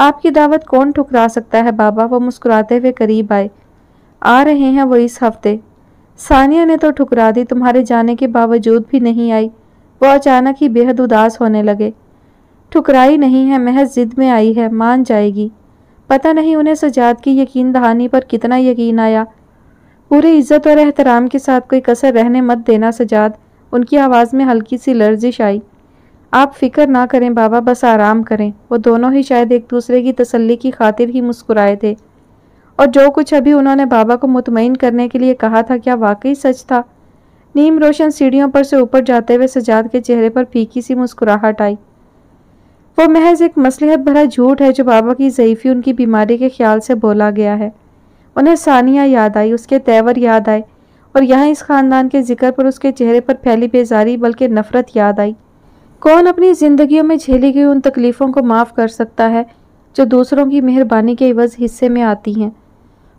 آپ کی دعوت کون ٹھکرا سکتا ہے بابا؟ وہ مسکراتے ہوئے قریب آئے۔ آ رہے ہیں وہ اس ہفتے۔ ثانیہ نے تو ٹھکرا دی، تمہارے جانے کے باوجود بھی نہیں آئی۔ وہ اچانک ہی بے حد اداس ہونے لگے۔ ٹھکرائی نہیں ہے، محض ضد میں آئی ہے، مان جائے گی۔ پتہ نہیں انہیں سجاد کی یقین دہانی پر کتنا یقین آیا۔ پورے عزت اور احترام کے ساتھ کوئی کسر رہنے مت دینا سجاد۔ ان کی آواز میں ہلکی سی لرزش آئی۔ آپ فکر نہ کریں بابا، بس آرام کریں۔ وہ دونوں ہی شاید ایک دوسرے کی تسلی کی خاطر ہی مسکرائے تھے، اور جو کچھ ابھی انہوں نے بابا کو مطمئن کرنے کے لیے کہا تھا کیا واقعی سچ تھا؟ نیم روشن سیڑھیوں پر سے اوپر جاتے ہوئے سجاد کے چہرے پر پھیکی سی مسکراہٹ آئی۔ وہ محض ایک مصلحت بھرا جھوٹ ہے جو بابا کی ضعیفی، ان کی بیماری کے خیال سے بولا گیا ہے۔ انہیں ثانیہ یاد آئی، اس کے تیور یاد آئے، اور یہاں اس خاندان کے ذکر پر اس کے چہرے پر پھیلی بیزاری بلکہ نفرت یاد آئی۔ کون اپنی زندگیوں میں جھیلی گئی ان تکلیفوں کو معاف کر سکتا ہے جو دوسروں کی مہربانی کے عوض حصے میں آتی ہیں؟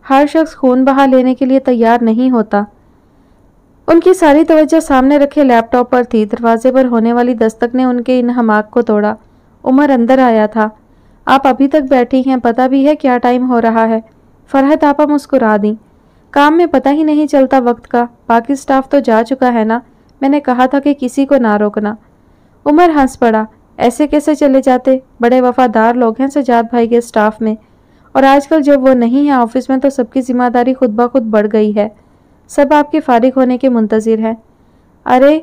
ہر شخص خون بہا لینے کے لیے تیار نہیں ہوتا۔ ان کی ساری توجہ سامنے رکھے لیپ ٹاپ پر تھی۔ دروازے پر ہونے والی دستک نے ان کے انہماک کو توڑا۔ عمر اندر آیا تھا۔ آپ ابھی تک بیٹھی ہیں، پتہ بھی ہے کیا ٹائم ہو رہا ہے؟ فرحت آپا مسکرا دیں۔ کام میں پتہ ہی نہیں چلتا وقت کا، باقی سٹاف تو جا چکا ہے نا، میں نے کہا تھا کہ کسی کو نہ روکنا۔ عمر ہنس پڑا۔ ایسے کیسے چلے جاتے؟ بڑے وفادار لوگ ہیں سجاد بھائی کے سٹاف میں، اور آج کل جب وہ نہیں ہے آفس میں تو سب کی ذمہ داری خود بخود بڑھ گئی ہے۔ سب آپ کے فارغ ہونے کے منتظر ہیں۔ ارے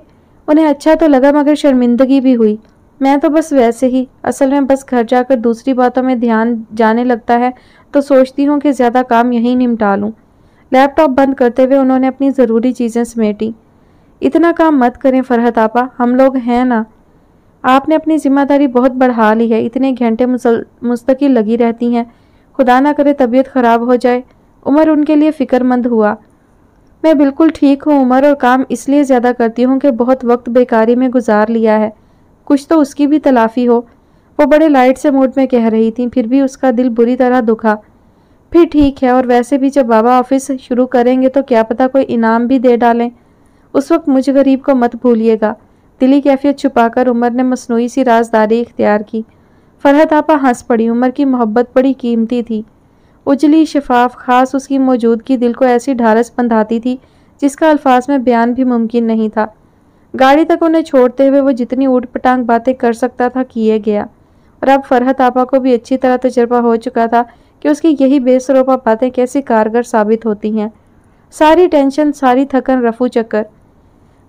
انہیں اچھا تو لگا مگر شرمندگی بھی ہوئی۔ میں تو بس ویسے ہی، اصل میں بس گھر جا کر دوسری باتوں میں دھیان جانے لگتا ہے تو سوچتی ہوں کہ زیادہ کام یہیں نمٹا لوں۔ لیپ ٹاپ بند کرتے ہوئے انہوں نے اپنی ضروری چیزیں سمیٹی۔ اتنا کام مت کریں فرحت آپا، ہم لوگ ہیں نا۔ آپ نے اپنی ذمہ داری بہت بڑھا لی ہے، اتنے گھنٹے مستقل لگی رہتی ہیں، خدا نہ کرے طبیعت خراب ہو جائے۔ عمر ان کے لیے فکر مند ہوا۔ میں بالکل ٹھیک ہوں عمر، اور کام اس لیے زیادہ کرتی ہوں کہ بہت وقت بیکاری میں گزار لیا ہے، کچھ تو اس کی بھی تلافی ہو۔ وہ بڑے لائٹ سے موڈ میں کہہ رہی تھیں، پھر بھی اس کا دل بری طرح دکھا۔ پھر ٹھیک ہے، اور ویسے بھی جب بابا آفس شروع کریں گے تو کیا پتہ کوئی انعام بھی دے ڈالیں، اس وقت مجھ غریب کو مت بھولیے گا۔ دلی کیفیت چھپا کر عمر نے مصنوعی سی رازداری اختیار کی۔ فرحت آپا ہنس پڑی۔ عمر کی محبت بڑی قیمتی تھی، اجلی شفاف، خاص اس کی موجودگی دل کو ایسی ڈھارس بندھاتی تھی جس کا الفاظ میں بیان بھی ممکن نہیں تھا۔ گاڑی تک انہیں چھوڑتے ہوئے وہ جتنی اوٹ پٹانگ باتیں کر سکتا تھا کیے گیا، اور اب فرحت آپا کو بھی اچھی طرح تجربہ ہو چکا تھا کہ اس کی یہی بے سروپا باتیں کیسی کارگر ثابت ہوتی ہیں۔ ساری ٹینشن، ساری تھکن رفو چکر۔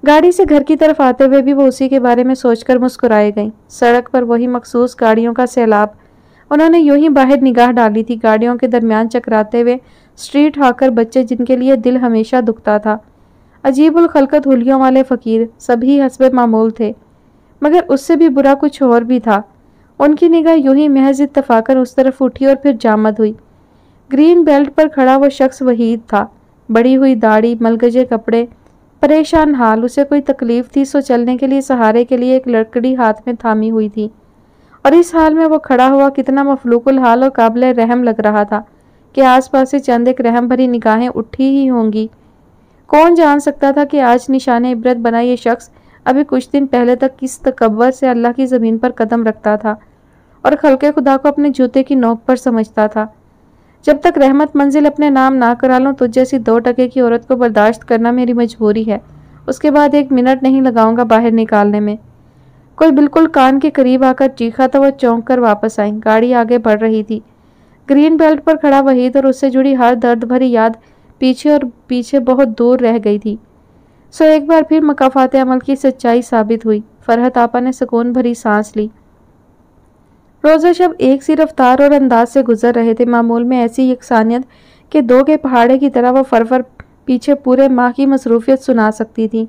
گاڑی سے گھر کی طرف آتے ہوئے بھی وہ اسی کے بارے میں سوچ کر مسکرائے گئیں۔ سڑک پر وہی مخصوص گاڑیوں کا سیلاب۔ انہوں نے یوں ہی باہر نگاہ ڈالی تھی، گاڑیوں کے درمیان چکراتے ہوئے اسٹریٹ ہاکر بچے جن کے لیے دل ہمیشہ دکھتا تھا، عجیب الخلقت حلیوں والے فقیر، سبھی حسب معمول تھے، مگر اس سے بھی برا کچھ اور بھی تھا۔ ان کی نگاہ یوں ہی محض اتفاقاً اس طرف اٹھی اور پھر جامد ہوئی۔ گرین بیلٹ پر کھڑا وہ شخص وحید تھا، بڑی ہوئی داڑھی، ملگجے کپڑے، پریشان حال۔ اسے کوئی تکلیف تھی سو چلنے کے لیے سہارے کے لیے ایک لکڑی ہاتھ میں تھامی ہوئی تھی، اور اس حال میں وہ کھڑا ہوا کتنا مفلوق الحال اور قابل رحم لگ رہا تھا کہ آس پاس سے چند ایک رحم بھری نگاہیں اٹھی ہی ہوں گی۔ کون جان سکتا تھا کہ آج نشان عبرت بنا یہ شخص ابھی کچھ دن پہلے تک کس تکبر سے اللہ کی زمین پر قدم رکھتا تھا اور خلق خدا کو اپنے جوتے کی نوک پر سمجھتا تھا۔ جب تک رحمت منزل اپنے نام نہ کرا لوں تجھ جیسی 2 ٹکے کی عورت کو برداشت کرنا میری مجبوری ہے، اس کے بعد 1 منٹ نہیں لگاؤں گا باہر نکالنے میں۔ کوئی بالکل کان کے قریب آ کر چیخا تو وہ چونک کر واپس آئیں۔ گاڑی آگے بڑھ رہی تھی۔ گرین بیلٹ پر کھڑا وحید اور اس سے جڑی ہر درد بھری یاد پیچھے بہت دور رہ گئی تھی۔ سو ایک بار پھر مکافات عمل کی سچائی ثابت ہوئی۔ فرحت آپا نے سکون بھری سانس لی۔ روزہ شب ایک سی رفتار اور انداز سے گزر رہے تھے، معمول میں ایسی یکسانیت کہ 2 کے پہاڑے کی طرح وہ فرفر پیچھے پورے ماہ کی مصروفیت سنا سکتی تھی۔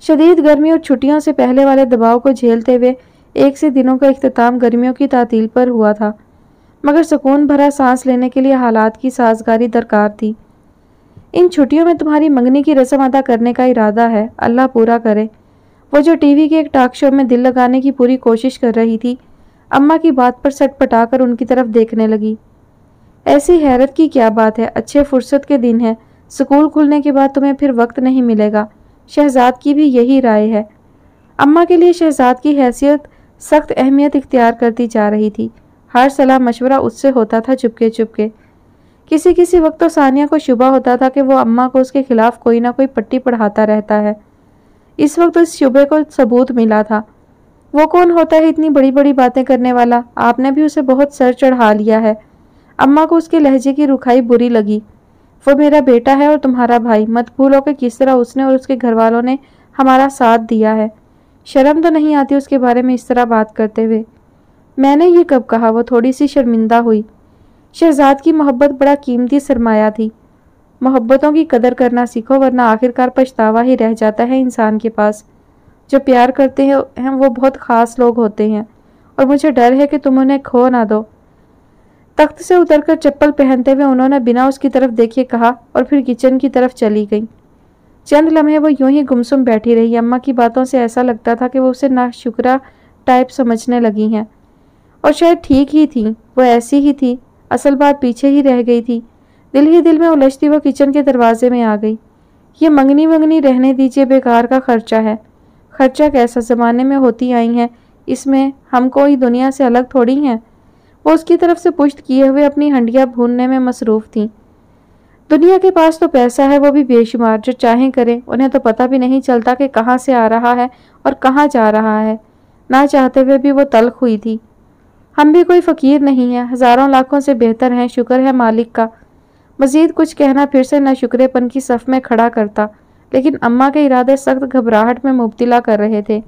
شدید گرمی اور چھٹیوں سے پہلے والے دباؤ کو جھیلتے ہوئے 1 سے دنوں کا اختتام گرمیوں کی تعطیل پر ہوا تھا، مگر سکون بھرا سانس لینے کے لیے حالات کی سازگاری درکار تھی۔ ان چھٹیوں میں تمہاری منگنی کی رسم ادا کرنے کا ارادہ ہے، اللہ پورا کرے۔ وہ جو ٹی وی کے ایک ٹاک شو میں دل لگانے کی پوری کوشش کر رہی تھی، اماں کی بات پر سٹ پٹا کر ان کی طرف دیکھنے لگی۔ ایسی حیرت کی کیا بات ہے، اچھے فرصت کے دن ہیں، سکول کھلنے کے بعد تمہیں پھر وقت نہیں ملے گا۔ شہزاد کی بھی یہی رائے ہے۔ اماں کے لیے شہزاد کی حیثیت سخت اہمیت اختیار کرتی جا رہی تھی۔ ہر صلاح مشورہ اس سے ہوتا تھا چپکے چپکے۔ کسی وقت تو ثانیہ کو شبہ ہوتا تھا کہ وہ اماں کو اس کے خلاف کوئی نہ کوئی پٹی پڑھاتا رہتا ہے۔ اس وقت اس شبے کو ثبوت ملا تھا۔ وہ کون ہوتا ہے اتنی بڑی بڑی باتیں کرنے والا؟ آپ نے بھی اسے بہت سر چڑھا لیا ہے۔ اماں کو اس کے لہجے کی رکھائی بری لگی۔ وہ میرا بیٹا ہے اور تمہارا بھائی، مت بھولو کہ کس طرح اس نے اور اس کے گھر والوں نے ہمارا ساتھ دیا ہے۔ شرم تو نہیں آتی اس کے بارے میں اس طرح بات کرتے ہوئے؟ میں نے یہ کب کہا؟ وہ تھوڑی سی شرمندہ ہوئی۔ شہزاد کی محبت بڑا قیمتی سرمایہ تھی۔ محبتوں کی قدر کرنا سیکھو، ورنہ آخرکار پچھتاوا ہی رہ جاتا ہے انسان کے پاس۔ جو پیار کرتے ہیں وہ بہت خاص لوگ ہوتے ہیں، اور مجھے ڈر ہے کہ تم انہیں کھو نہ دو۔ تخت سے اتر کر چپل پہنتے ہوئے انہوں نے بنا اس کی طرف دیکھے کہا، اور پھر کچن کی طرف چلی گئی۔ چند لمحے وہ یوں ہی گمسم بیٹھی رہی۔ اماں کی باتوں سے ایسا لگتا تھا کہ وہ اسے ناشکرا ٹائپ سمجھنے لگی ہیں، اور شاید ٹھیک ہی تھی، وہ ایسی ہی تھی، اصل بات پیچھے ہی رہ گئی تھی۔ دل ہی دل میں الجھتی وہ کچن کے دروازے میں آ گئی۔ یہ منگنی رہنے دیجیے، بیکار کا خرچہ ہے۔ خرچہ کیسا؟ زمانے میں ہوتی آئی ہیں، اس میں ہم کوئی دنیا سے الگ تھوڑی ہیں۔ وہ اس کی طرف سے پشت کیے ہوئے اپنی ہنڈیاں بھوننے میں مصروف تھیں۔ دنیا کے پاس تو پیسہ ہے، وہ بھی بے شمار، جو چاہیں کریں۔ انہیں تو پتہ بھی نہیں چلتا کہ کہاں سے آ رہا ہے اور کہاں جا رہا ہے۔ نہ چاہتے ہوئے بھی وہ تلخ ہوئی تھی۔ ہم بھی کوئی فقیر نہیں ہیں، ہزاروں لاکھوں سے بہتر ہیں، شکر ہے مالک کا۔ مزید کچھ کہنا پھر سے ناشکرے پن کی صف میں کھڑا کرتا، لیکن اماں کے ارادے سخت گھبراہٹ میں مبتلا کر رہے تھے۔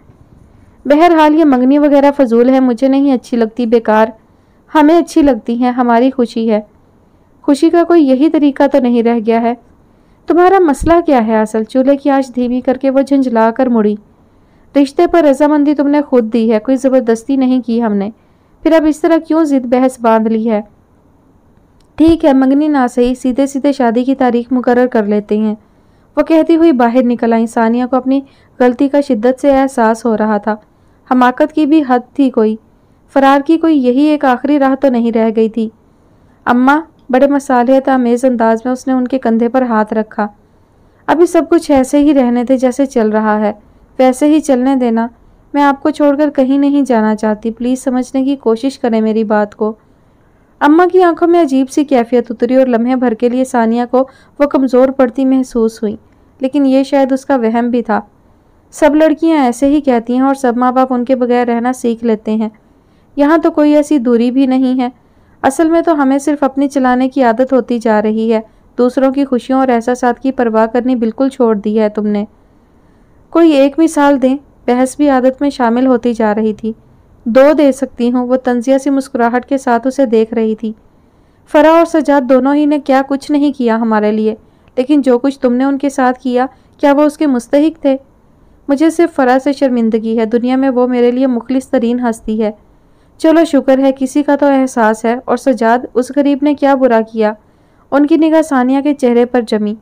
بہرحال یہ منگنی وغیرہ فضول ہے، مجھے نہیں اچھی لگتی، بیکار۔ ہمیں اچھی لگتی ہیں، ہماری خوشی ہے۔ خوشی کا کوئی یہی طریقہ تو نہیں رہ گیا ہے؟ تمہارا مسئلہ کیا ہے اصل؟ چولہے کی آنچ دھیمی کر کے وہ جھنجھلا کر مڑی۔ رشتے پر رضامندی تم نے خود دی ہے، کوئی زبردستی نہیں کی ہم نے، پھر اب اس طرح کیوں ضد بحث باندھ لی ہے؟ ٹھیک ہے، منگنی نہ صحیح، سیدھے سیدھے شادی کی تاریخ مقرر کر لیتے ہیں، وہ کہتی ہوئی باہر نکل آئی۔ ثانیہ کو اپنی غلطی کا شدت سے احساس ہو رہا تھا۔ حماقت کی بھی حد تھی کوئی، فرار کی کوئی یہی ایک آخری راہ تو نہیں رہ گئی تھی۔ اماں، بڑے مصالحت آمیز انداز میں اس نے ان کے کندھے پر ہاتھ رکھا۔ ابھی سب کچھ ایسے ہی رہنے دے جیسے چل رہا ہے، ویسے ہی چلنے دینا۔ میں آپ کو چھوڑ کر کہیں نہیں جانا چاہتی، پلیز سمجھنے کی کوشش کریں میری بات کو۔ اماں کی آنکھوں میں عجیب سی کیفیت اتری اور لمحے بھر کے لیے ثانیہ کو وہ کمزور پڑتی محسوس ہوئی، لیکن یہ شاید اس کا وہم بھی تھا۔ سب لڑکیاں ایسے ہی کہتی ہیں اور سب ماں باپ ان کے بغیر رہنا سیکھ لیتے ہیں۔ یہاں تو کوئی ایسی دوری بھی نہیں ہے۔ اصل میں تو ہمیں صرف اپنی چلانے کی عادت ہوتی جا رہی ہے، دوسروں کی خوشیوں اور احساسات کی پرواہ کرنی بالکل چھوڑ دی ہے تم نے۔ کوئی ایک مثال دیں؟ بحث بھی عادت میں شامل ہوتی جا رہی تھی۔ دو دے سکتی ہوں، وہ طنزیہ سی مسکراہٹ کے ساتھ اسے دیکھ رہی تھی۔ فرح اور سجاد دونوں ہی نے کیا کچھ نہیں کیا ہمارے لیے، لیکن جو کچھ تم نے ان کے ساتھ کیا، کیا وہ اس کے مستحق تھے؟ مجھے صرف فرح سے شرمندگی ہے، دنیا میں وہ میرے لیے مخلص ترین ہستی ہے۔ چلو شکر ہے کسی کا تو احساس ہے۔ اور سجاد، اس غریب نے کیا برا کیا؟ ان کی نگاہ ثانیہ کے چہرے پر جمی۔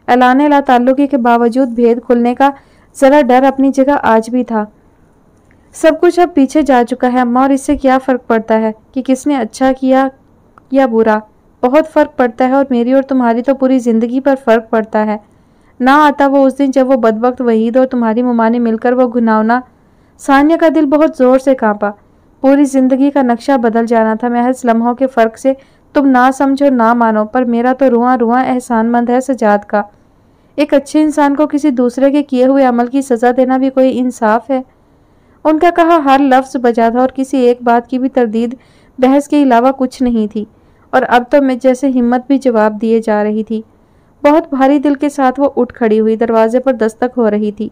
اعلان لا تعلقی کے باوجود بھید کھلنے کا ذرا ڈر اپنی جگہ آج بھی تھا۔ سب کچھ اب پیچھے جا چکا ہے اماں، اور اس سے کیا فرق پڑتا ہے کہ کس نے اچھا کیا یا برا؟ بہت فرق پڑتا ہے، اور میری اور تمہاری تو پوری زندگی پر فرق پڑتا ہے۔ نہ آتا وہ اس دن جب وہ بدبخت وحید اور تمہاری ممانی مل کر وہ گھناؤنا۔ ثانیہ کا دل بہت زور سے کانپا۔ پوری زندگی کا نقشہ بدل جانا تھا محض لمحوں کے فرق سے۔ تم نہ سمجھو نہ مانو، پر میرا تو رواں رواں احسان مند ہے سجاد کا۔ ایک اچھے انسان کو کسی دوسرے کے کیے ہوئے عمل کی سزا دینا بھی کوئی انصاف ہے؟ ان کا کہا ہر لفظ بجا تھا، اور کسی ایک بات کی بھی تردید بحث کے علاوہ کچھ نہیں تھی، اور اب تو میں جیسے ہمت بھی جواب دیے جا رہی تھی۔ بہت بھاری دل کے ساتھ وہ اٹھ کھڑی ہوئی، دروازے پر دستک ہو رہی تھی۔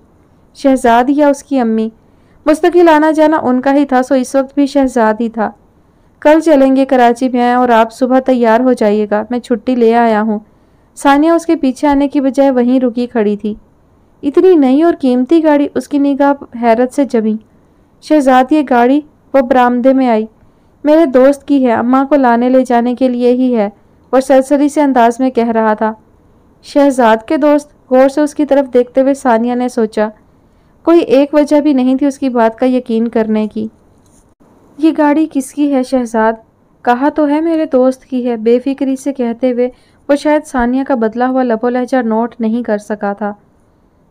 شہزاد یا اس کی امی؟ مستقل آنا جانا ان کا ہی تھا، سو اس وقت بھی شہزاد ہی تھا۔ کل چلیں گے کراچی میں، اور آپ صبح تیار ہو جائیے گا، میں چھٹی لے آیا ہوں۔ ثانیہ اس کے پیچھے آنے کی بجائے وہیں رکی کھڑی تھی۔ اتنی نئی اور قیمتی گاڑی؟ اس کی نگاہ حیرت سے جمی۔ شہزاد یہ گاڑی؟ وہ برآمدے میں آئی۔ میرے دوست کی ہے، اماں کو لانے لے جانے کے لیے ہی ہے، وہ سرسری سے انداز میں کہہ رہا تھا۔ شہزاد کے دوست؟ غور سے اس کی طرف دیکھتے ہوئے ثانیہ نے سوچا۔ کوئی ایک وجہ بھی نہیں تھی اس کی بات کا یقین کرنے کی۔ یہ گاڑی کس کی ہے شہزاد؟ کہا تو ہے میرے دوست کی ہے، بے فکری سے کہتے ہوئے وہ شاید ثانیہ کا بدلا ہوا لب و لہجہ نوٹ نہیں کر سکا تھا۔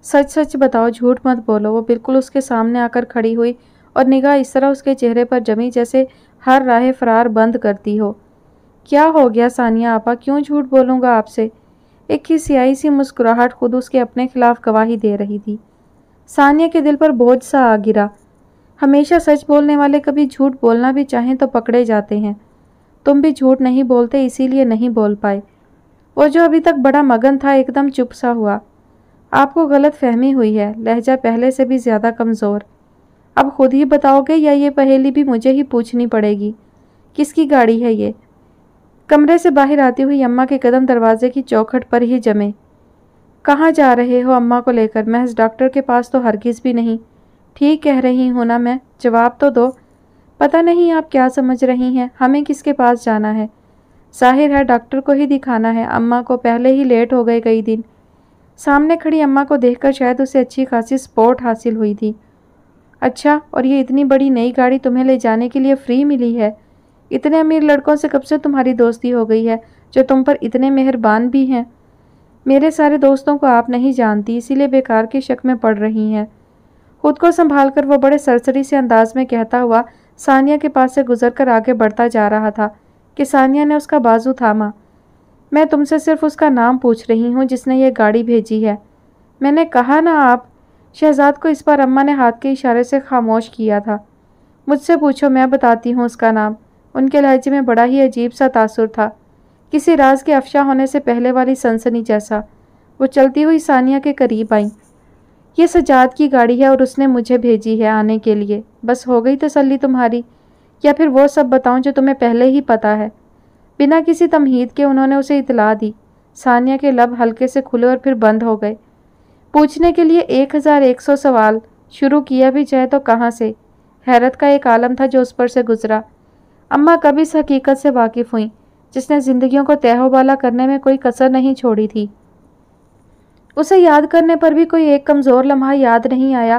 سچ سچ بتاؤ، جھوٹ مت بولو۔ وہ بالکل اس کے سامنے آ کر کھڑی ہوئی اور نگاہ اس طرح اس کے چہرے پر جمی جیسے ہر راہ فرار بند کرتی ہو۔ کیا ہو گیا ثانیہ آپا، کیوں جھوٹ بولوں گا آپ سے؟ ایک کھسیائی سی مسکراہٹ خود اس کے اپنے خلاف گواہی دے رہی تھی۔ ثانیہ کے دل پر بوجھ سا آ گرا۔ ہمیشہ سچ بولنے والے کبھی جھوٹ بولنا بھی چاہیں تو پکڑے جاتے ہیں۔ تم بھی جھوٹ نہیں بولتے، اسی لیے نہیں بول پائے۔ وہ جو ابھی تک بڑا مگن تھا ایک دم چپ سا ہوا۔ آپ کو غلط فہمی ہوئی ہے، لہجہ پہلے سے بھی زیادہ کمزور۔ اب خود ہی بتاؤ گے یا یہ پہیلی بھی مجھے ہی پوچھنی پڑے گی؟ کس کی گاڑی ہے یہ؟ کمرے سے باہر آتی ہوئی اماں کے قدم دروازے کی چوکھٹ پر ہی جمے۔ کہاں جا رہے ہو اماں کو لے کر؟ محض ڈاکٹر کے پاس تو ہرگز بھی نہیں۔ ٹھیک کہہ رہی ہوں نا میں؟ جواب تو دو۔ پتہ نہیں آپ کیا سمجھ رہی ہیں، ہمیں کس کے پاس جانا ہے؟ ظاہر ہے ڈاکٹر کو ہی دکھانا ہے، اماں کو پہلے ہی لیٹ ہو گئے کئی دن۔ سامنے کھڑی اماں کو دیکھ کر شاید اسے اچھی خاصی سپورٹ حاصل ہوئی تھی۔ اچھا، اور یہ اتنی بڑی نئی گاڑی تمہیں لے جانے کے لیے فری ملی ہے؟ اتنے امیر لڑکوں سے کب سے تمہاری دوستی ہو گئی ہے جو تم پر اتنے مہربان بھی ہیں؟ میرے سارے دوستوں کو آپ نہیں جانتی، اسی لیے بیکار کے شک میں پڑ رہی ہیں۔ خود کو سنبھال کر وہ بڑے سرسری سے انداز میں کہتا ہوا ثانیہ کے پاس سے گزر کر آگے بڑھتا جا رہا تھا کہ ثانیہ نے اس کا بازو تھاما۔ میں تم سے صرف اس کا نام پوچھ رہی ہوں جس نے یہ گاڑی بھیجی ہے۔ میں نے کہا نا آپ۔ شہزاد کو اس بار اماں نے ہاتھ کے اشارے سے خاموش کیا تھا۔ مجھ سے پوچھو، میں بتاتی ہوں اس کا نام۔ ان کے لہجے میں بڑا ہی عجیب سا تاثر تھا، کسی راز کے افشا ہونے سے پہلے والی سنسنی جیسا۔ وہ چلتی ہوئی ثانیہ کے قریب آئیں۔ یہ سجاد کی گاڑی ہے اور اس نے مجھے بھیجی ہے آنے کے لیے۔ بس ہو گئی تسلی تمہاری؟ یا پھر وہ سب بتاؤں جو تمہیں پہلے ہی پتا ہے؟ بنا کسی تمہید کے انہوں نے اسے اطلاع دی۔ ثانیہ کے لب ہلکے سے کھلے اور پھر بند ہو گئے۔ پوچھنے کے لیے 1100 سوال، شروع کیا بھی جائے تو کہاں سے؟ حیرت کا ایک عالم تھا جو اس پر سے گزرا۔ اماں کب اس حقیقت سے واقف ہوئیں جس نے زندگیوں کو تہہ و بالا کرنے میں کوئی کسر نہیں چھوڑی تھی؟ اسے یاد کرنے پر بھی کوئی ایک کمزور لمحہ یاد نہیں آیا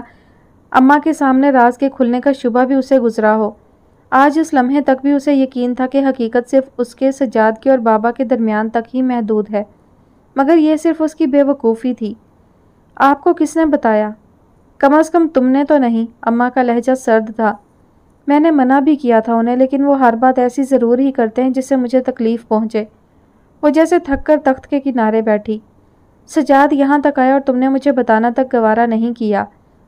اماں کے سامنے راز کے کھلنے کا شبہ بھی اسے گزرا ہو۔ آج اس لمحے تک بھی اسے یقین تھا کہ حقیقت صرف اس کے سجاد کے اور بابا کے درمیان تک ہی محدود ہے، مگر یہ صرف اس کی بے وقوفی تھی۔ آپ کو کس نے بتایا؟ کم از کم تم نے تو نہیں۔ اماں کا لہجہ سرد تھا۔ میں نے منع بھی کیا تھا انہیں، لیکن وہ ہر بات ایسی ضرور ہی کرتے ہیں جس سے مجھے تکلیف پہنچے۔ وہ جیسے تھک کر تخت کے کنارے بیٹھی۔ سجاد یہاں تک آیا اور تم نے مجھے بتانا تک گوارا نہیں کیا۔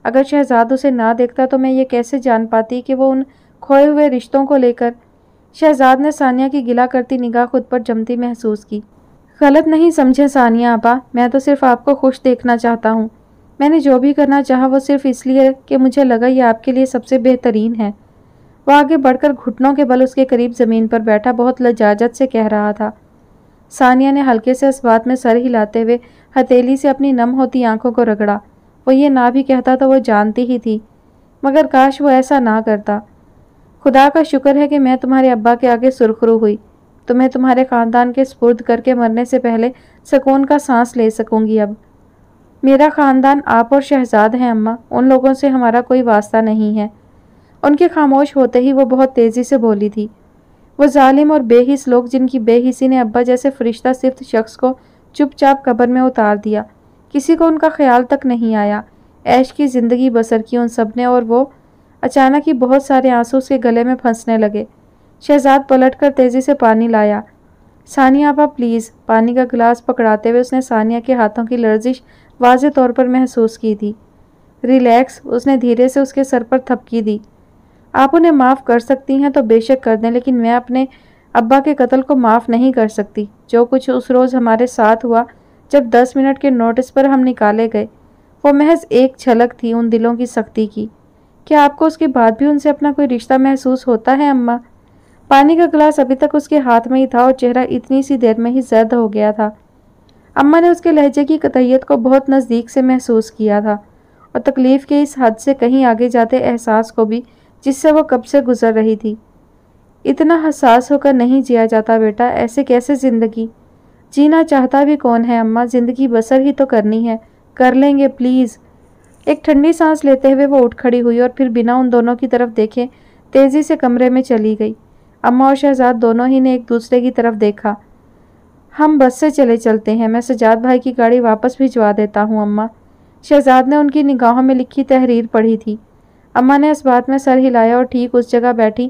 اگر شہزاد اسے نہ دیکھتا تو میں یہ کیسے جان پاتی کہ وہ ان کھوئے ہوئے رشتوں کو لے کر… شہزاد نے ثانیہ کی گلہ کرتی نگاہ خود پر جمتی محسوس کی۔ غلط نہیں سمجھے ثانیہ آپا، میں تو صرف آپ کو خوش دیکھنا چاہتا ہوں۔ میں نے جو بھی کرنا چاہا وہ صرف اس لیے کہ مجھے لگا یہ آپ کے لیے سب سے بہترین ہے۔ وہ آگے بڑھ کر گھٹنوں کے بل اس کے قریب زمین پر بیٹھا بہت لجاجت سے کہہ رہا تھا۔ ثانیہ نے ہلکے سے اس بات میں سر ہلاتے ہوئے ہتھیلی سے اپنی نم ہوتی آنکھوں کو رگڑا۔ وہ یہ نہ بھی کہتا تو وہ جانتی ہی تھی، مگر کاش وہ ایسا نہ کرتا۔ خدا کا شکر ہے کہ میں تمہارے ابا کے آگے سرخرو ہوئی، تمہیں تمہارے خاندان کے سپرد کر کے مرنے سے پہلے سکون کا سانس لے سکوں گی۔ اب میرا خاندان آپ اور شہزاد ہیں اماں، ان لوگوں سے ہمارا کوئی واسطہ نہیں ہے۔ ان کے خاموش ہوتے ہی وہ بہت تیزی سے بولی تھی۔ وہ ظالم اور بے حس لوگ جن کی بے حسی نے ابا جیسے فرشتہ صفت شخص کو چپ چاپ قبر میں اتار دیا، کسی کو ان کا خیال تک نہیں آیا۔ عیش کی زندگی بسر کی ان سب نے، اور وہ… اچانک ہی بہت سارے آنسو اس کے گلے میں پھنسنے لگے۔ شہزاد پلٹ کر تیزی سے پانی لایا۔ ثانیہ آپا پلیز۔ پانی کا گلاس پکڑاتے ہوئے اس نے ثانیہ کے ہاتھوں کی لرزش واضح طور پر محسوس کی تھی۔ ریلیکس، اس نے دھیرے سے اس کے سر پر تھپکی دی۔ آپ انہیں معاف کر سکتی ہیں تو بے شک کر دیں، لیکن میں اپنے ابا کے قتل کو معاف نہیں کر سکتی۔ جو کچھ اس روز ہمارے ساتھ ہوا جب 10 منٹ کے نوٹس پر ہم نکالے گئے، وہ محض ایک جھلک تھی ان دلوں کی سختی کی۔ کیا آپ کو اس کے بعد بھی ان سے اپنا کوئی رشتہ محسوس ہوتا ہے اماں؟ پانی کا گلاس ابھی تک اس کے ہاتھ میں ہی تھا اور چہرہ اتنی سی دیر میں ہی زرد ہو گیا تھا۔ اماں نے اس کے لہجے کی قطعیت کو بہت نزدیک سے محسوس کیا تھا، اور تکلیف کے اس حد سے کہیں آگے جاتے احساس کو بھی جس سے وہ کب سے گزر رہی تھی۔ اتنا حساس ہو کر نہیں جیا جاتا بیٹا، ایسے کیسے زندگی؟ جینا چاہتا بھی کون ہے اماں؟ زندگی بسر ہی تو کرنی ہے، کر لیں گے پلیز۔ ایک ٹھنڈی سانس لیتے ہوئے وہ اٹھ کھڑی ہوئی اور پھر بنا ان دونوں کی طرف دیکھے تیزی سے کمرے میں چلی گئی۔ اماں اور شہزاد دونوں ہی نے ایک دوسرے کی طرف دیکھا۔ ہم بس سے چلے چلتے ہیں، میں سجاد بھائی کی گاڑی واپس بھجوا دیتا ہوں اماں۔ شہزاد نے ان کی نگاہوں میں لکھی تحریر پڑھی تھی۔ اماں نے اس بات میں سر ہلایا اور ٹھیک اس جگہ بیٹھی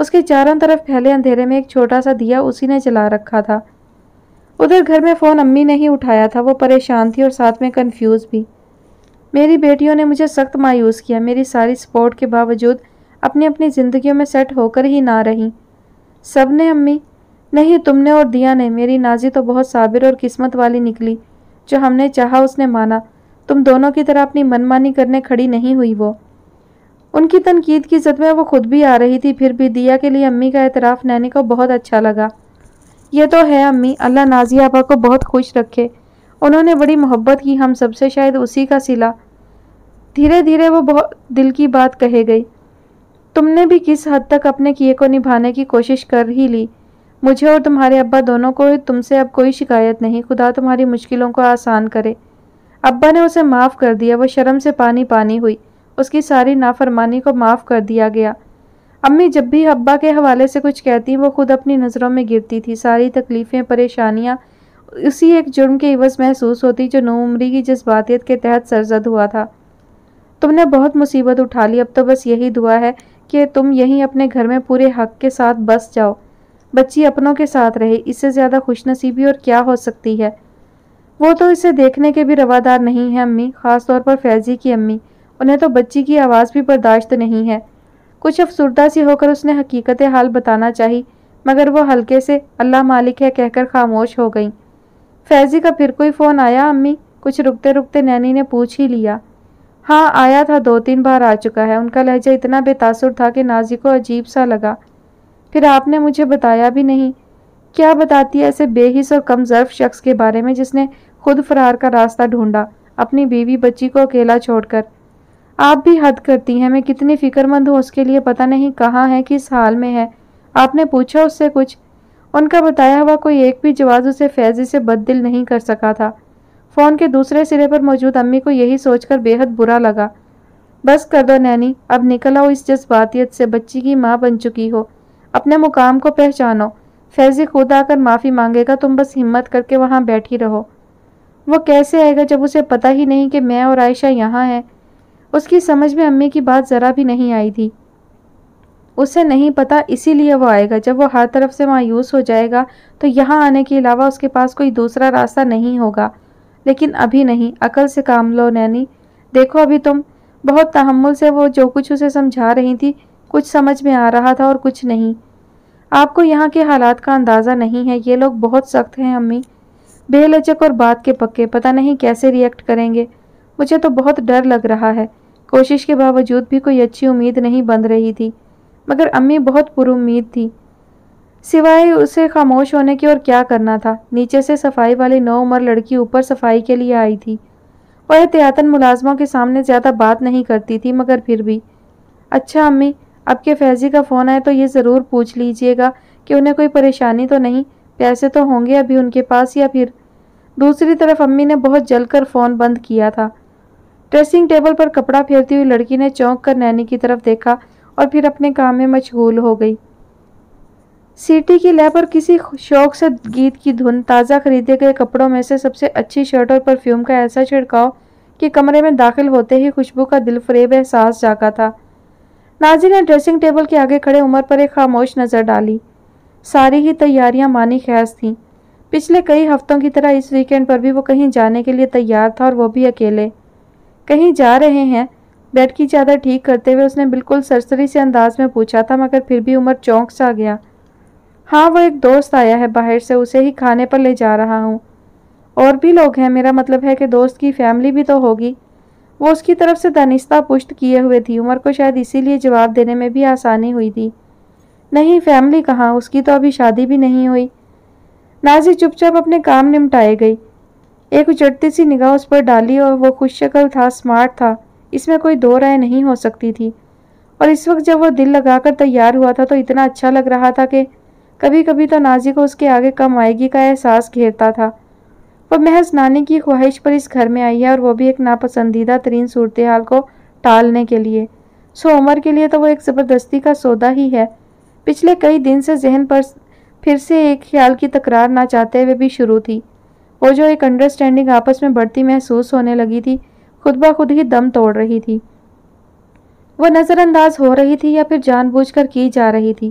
اس کے چاروں طرف پھیلے اندھیرے میں ایک چھوٹا سا دیا اسی نے جلا رکھا تھا۔ ادھر گھر میں فون امی نے ہی اٹھایا تھا۔ وہ پریشان تھی اور ساتھ میں کنفیوز بھی۔ میری بیٹیوں نے مجھے سخت مایوس کیا۔ میری ساری سپورٹ کے باوجود اپنی اپنی زندگیوں میں سیٹ ہو کر ہی نہ رہیں۔ سب نے امی؟ نہیں، تم نے اور دیا نے۔ میری نازی تو بہت صابر اور قسمت والی نکلی۔ جو ہم نے چاہا اس نے مانا۔ تم دونوں کی طرح اپنی من مانی کرنے کھڑی نہیں ہوئی وہ۔ ان کی تنقید کی زد میں وہ خود بھی آ رہی تھی، پھر بھی دیا کے لیے امی کا اعتراف نینی کو بہت اچھا لگا۔ یہ تو ہے امی، اللہ نازیہ آپا کو بہت خوش رکھے۔ انہوں نے بڑی محبت کی ہم سب سے، شاید اسی کا صلہ۔ دھیرے دھیرے وہ بہت دل کی بات کہے گئی۔ تم نے بھی کس حد تک اپنے کیے کو نبھانے کی کوشش کر ہی لی۔ مجھے اور تمہارے ابا دونوں کو تم سے اب کوئی شکایت نہیں۔ خدا تمہاری مشکلوں کو آسان کرے۔ ابا نے اسے معاف کر دیا۔ وہ شرم سے پانی پانی ہوئی۔ اس کی ساری نافرمانی کو معاف کر دیا گیا۔ امی جب بھی ابا کے حوالے سے کچھ کہتی وہ خود اپنی نظروں میں گرتی تھی۔ ساری تکلیفیں، پریشانیاں اسی ایک جرم کے عوض محسوس ہوتی جو نوعمری کی جذباتیت کے تحت سرزد ہوا تھا۔ تم نے بہت مصیبت اٹھا لی، اب تو بس یہی دعا ہے کہ تم یہیں اپنے گھر میں پورے حق کے ساتھ بس جاؤ، بچی اپنوں کے ساتھ رہے۔ اس سے زیادہ خوش نصیبی اور کیا ہو سکتی ہے؟ وہ تو اسے دیکھنے کے بھی روادار نہیں ہیں امی، خاص طور پر فیضی کی امی۔ انہیں تو بچی کی آواز بھی برداشت نہیں ہے۔ کچھ افسردہ سی ہو کر اس نے حقیقت حال بتانا چاہی، مگر وہ ہلکے سے اللہ مالک ہے کہہ کر خاموش ہو گئیں۔ فیضی کا پھر کوئی فون آیا امی؟ کچھ رکتے رکتے نینی نے پوچھ ہی لیا۔ ہاں آیا تھا، 2-3 بار آ چکا ہے۔ ان کا لہجہ اتنا بے تاثر تھا کہ نازی کو عجیب سا لگا۔ پھر آپ نے مجھے بتایا بھی نہیں؟ کیا بتاتی ہے ایسے بے حس اور کم ظرف شخص کے بارے میں جس نے خود فرار کا راستہ ڈھونڈا، اپنی بیوی بچی کو اکیلا چھوڑ کر؟ آپ بھی حد کرتی ہیں، میں کتنی فکر مند ہوں اس کے لیے، پتہ نہیں کہاں ہے، کس حال میں ہے۔ آپ نے پوچھا اس سے کچھ؟ ان کا بتایا ہوا کوئی ایک بھی جواز اسے فیضی سے بد دل نہیں کر سکا تھا۔ فون کے دوسرے سرے پر موجود امی کو یہی سوچ کر بے حد برا لگا۔ بس کر دو نینی، اب نکل آؤ اس جذباتیت سے، بچی کی ماں بن چکی ہو، اپنے مقام کو پہچانو۔ فیضی خود آ کر معافی مانگے گا، تم بس ہمت کر کے وہاں بیٹھی رہو۔ وہ کیسے آئے گا جب اسے پتہ ہی نہیں کہ میں اور عائشہ یہاں ہیں؟ اس کی سمجھ میں امی کی بات ذرا بھی نہیں آئی تھی۔ اسے نہیں پتا، اسی لیے وہ آئے گا۔ جب وہ ہر طرف سے مایوس ہو جائے گا تو یہاں آنے کے علاوہ اس کے پاس کوئی دوسرا راستہ نہیں ہوگا۔ لیکن ابھی نہیں، عقل سے کام لو نینی۔ دیکھو ابھی تم بہت تحمل سے وہ جو کچھ اسے سمجھا رہی تھی، کچھ سمجھ میں آ رہا تھا اور کچھ نہیں۔ آپ کو یہاں کے حالات کا اندازہ نہیں ہے، یہ لوگ بہت سخت ہیں امی، بے لچک اور بات کے پکے، پتہ نہیں کیسے ریئیکٹ کریں گے۔ مجھے تو بہت ڈر لگ رہا ہے۔ کوشش کے باوجود بھی کوئی اچھی امید نہیں بن رہی تھی، مگر امی بہت پر امید تھی۔ سوائے اسے خاموش ہونے کی اور کیا کرنا تھا؟ نیچے سے صفائی والی 9 عمر لڑکی اوپر صفائی کے لیے آئی تھی۔ وہ احتیاطاً ملازموں کے سامنے زیادہ بات نہیں کرتی تھی، مگر پھر بھی۔ اچھا امی، اب کے فیضی کا فون آئے تو یہ ضرور پوچھ لیجئے گا کہ انہیں کوئی پریشانی تو نہیں، پیسے تو ہوں گے ابھی ان کے پاس یا پھر؟ دوسری طرف امی نے بہت جل کر فون بند کیا تھا۔ ڈریسنگ ٹیبل پر کپڑا پھیرتی ہوئی لڑکی نے چونک کر نینی کی طرف دیکھا اور پھر اپنے کام میں مشغول ہو گئی۔ سیٹی کی لے پر کسی شوق سے گیت کی دھن، تازہ خریدے گئے کپڑوں میں سے سب سے اچھی شرٹ اور پرفیوم کا ایسا چھڑکاؤ کہ کمرے میں داخل ہوتے ہی خوشبو کا دل فریب احساس جاگا تھا۔ نازی نے ڈریسنگ ٹیبل کے آگے کھڑے عمر پر ایک خاموش نظر ڈالی۔ ساری ہی تیاریاں معنی خیز تھیں۔ پچھلے کئی ہفتوں کی طرح اس ویکینڈ پر بھی وہ کہیں جانے کے لیے تیار تھا، اور وہ بھی اکیلے۔ کہیں جا رہے ہیں؟ بیڈ کی چادر ٹھیک کرتے ہوئے اس نے بالکل سرسری سے انداز میں پوچھا تھا، مگر پھر بھی عمر چونک سا گیا۔ ہاں، وہ ایک دوست آیا ہے باہر سے، اسے ہی کھانے پر لے جا رہا ہوں۔ اور بھی لوگ ہیں؟ میرا مطلب ہے کہ دوست کی فیملی بھی تو ہوگی۔ وہ اس کی طرف سے دانستہ پشت کیے ہوئے تھی۔ عمر کو شاید اسی لیے جواب دینے میں بھی آسانی ہوئی تھی۔ نہیں، فیملی کہاں، اس کی تو ابھی شادی بھی نہیں ہوئی۔ نازی چپ چاپ اپنے کام نمٹائے گئی۔ ایک اچٹتی سی نگاہ اس پر ڈالی، اور وہ خوش شکل تھا، سمارٹ تھا، اس میں کوئی دو رائے نہیں ہو سکتی تھی۔ اور اس وقت جب وہ دل لگا کر تیار ہوا تھا تو اتنا اچھا لگ رہا تھا کہ کبھی کبھی تو نازی کو اس کے آگے کم آئے گی کا احساس گھیرتا تھا۔ وہ محض نانی کی خواہش پر اس گھر میں آئی ہے، اور وہ بھی ایک ناپسندیدہ ترین صورتحال کو ٹالنے کے لیے۔ سو عمر کے لیے تو وہ ایک زبردستی کا سودا ہی ہے۔ پچھلے کئی دن سے ذہن پر پھر سے ایک خیال کی تکرار نہ چاہتے ہوئے بھی شروع تھی۔ وہ جو ایک انڈرسٹینڈنگ آپس میں بڑھتی محسوس ہونے لگی تھی، خود بخود ہی دم توڑ رہی تھی۔ وہ نظر انداز ہو رہی تھی یا پھر جان بوجھ کر کی جا رہی تھی؟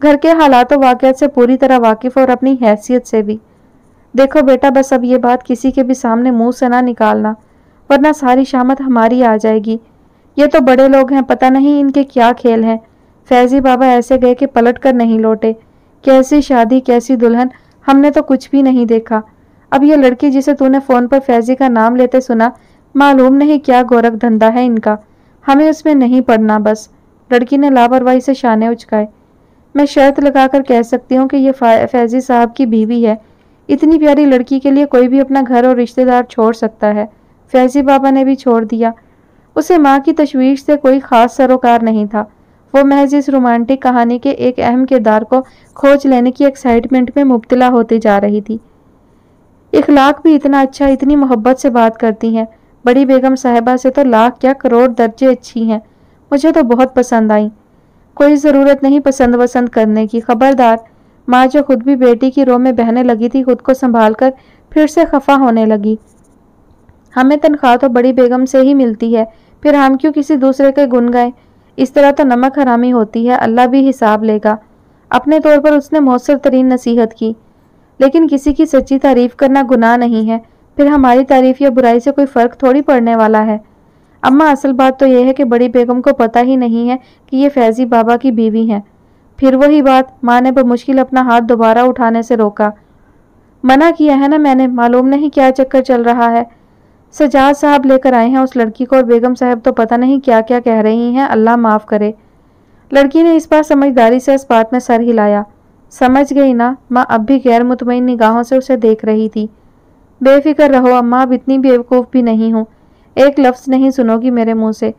گھر کے حالات و واقعات سے پوری طرح واقف اور اپنی حیثیت سے بھی۔ دیکھو بیٹا، بس اب یہ بات کسی کے بھی سامنے منہ سے نہ نکالنا، ورنہ ساری شامت ہماری آ جائے گی۔ یہ تو بڑے لوگ ہیں، پتہ نہیں ان کے کیا کھیل ہیں۔ فیضی بابا ایسے گئے کہ پلٹ کر نہیں لوٹے۔ کیسی شادی، کیسی دلہن، ہم نے تو کچھ بھی نہیں دیکھا۔ اب یہ لڑکی جسے تو نے فون پر فیضی کا نام لیتے سنا، معلوم نہیں کیا گورکھ دھندا ہے ان کا۔ ہمیں اس میں نہیں پڑنا بس۔ لڑکی نے لاپرواہی سے شانے اچکائے۔ میں شرط لگا کر کہہ سکتی ہوں کہ یہ فیضی صاحب کی بیوی ہے۔ اتنی پیاری لڑکی کے لیے کوئی بھی اپنا گھر اور رشتہ دار چھوڑ سکتا ہے۔ فیضی بابا نے بھی چھوڑ دیا۔ اسے ماں کی تشویش سے کوئی خاص سروکار نہیں تھا۔ وہ محض اس رومانٹک کہانی کے ایک اہم کردار کو کھوج لینے کی ایکسائٹمنٹ میں مبتلا ہوتے جا رہی تھی۔ اخلاق بھی اتنا اچھا، اتنی محبت سے بات کرتی ہیں۔ بڑی بیگم صاحبہ سے تو لاکھ کیا کروڑ درجے اچھی ہیں۔ مجھے تو بہت پسند آئیں۔ کوئی ضرورت نہیں پسند کرنے کی، خبردار۔ ماں جو خود بھی بیٹی کی رو میں بہنے لگی تھی، خود کو سنبھال کر پھر سے خفا ہونے لگی۔ ہمیں تنخواہ تو بڑی بیگم سے ہی ملتی ہے، پھر ہم کیوں کسی دوسرے کے گن گائیں؟ اس طرح تو نمک حرامی ہوتی ہے، اللہ بھی حساب لے گا۔ اپنے طور پر اس نے مؤثر ترین نصیحت کی۔ لیکن کسی کی سچی تعریف کرنا گناہ نہیں ہے، پھر ہماری تعریف یا برائی سے کوئی فرق تھوڑی پڑنے والا ہے۔ اماں اصل بات تو یہ ہے کہ بڑی بیگم کو پتہ ہی نہیں ہے کہ یہ فیضی بابا کی بیوی ہیں۔ پھر وہی بات، ماں نے بمشکل اپنا ہاتھ دوبارہ اٹھانے سے روکا۔ منع کیا ہے نا میں نے، معلوم نہیں کیا چکر چل رہا ہے۔ سجاد صاحب لے کر آئے ہیں اس لڑکی کو، اور بیگم صاحب تو پتہ نہیں کیا کیا کہہ رہی ہیں، اللہ معاف کرے۔ لڑکی نے اس بار سمجھداری سے اس بات میں سر ہلایا۔ سمجھ گئی نا؟ ماں اب بھی غیر مطمئن نگاہوں سے اسے دیکھ رہی تھی۔ بے فکر رہو اماں، اب اتنی بیوقوف بھی نہیں ہوں۔ ایک لفظ نہیں سنو گی میرے منہ سے۔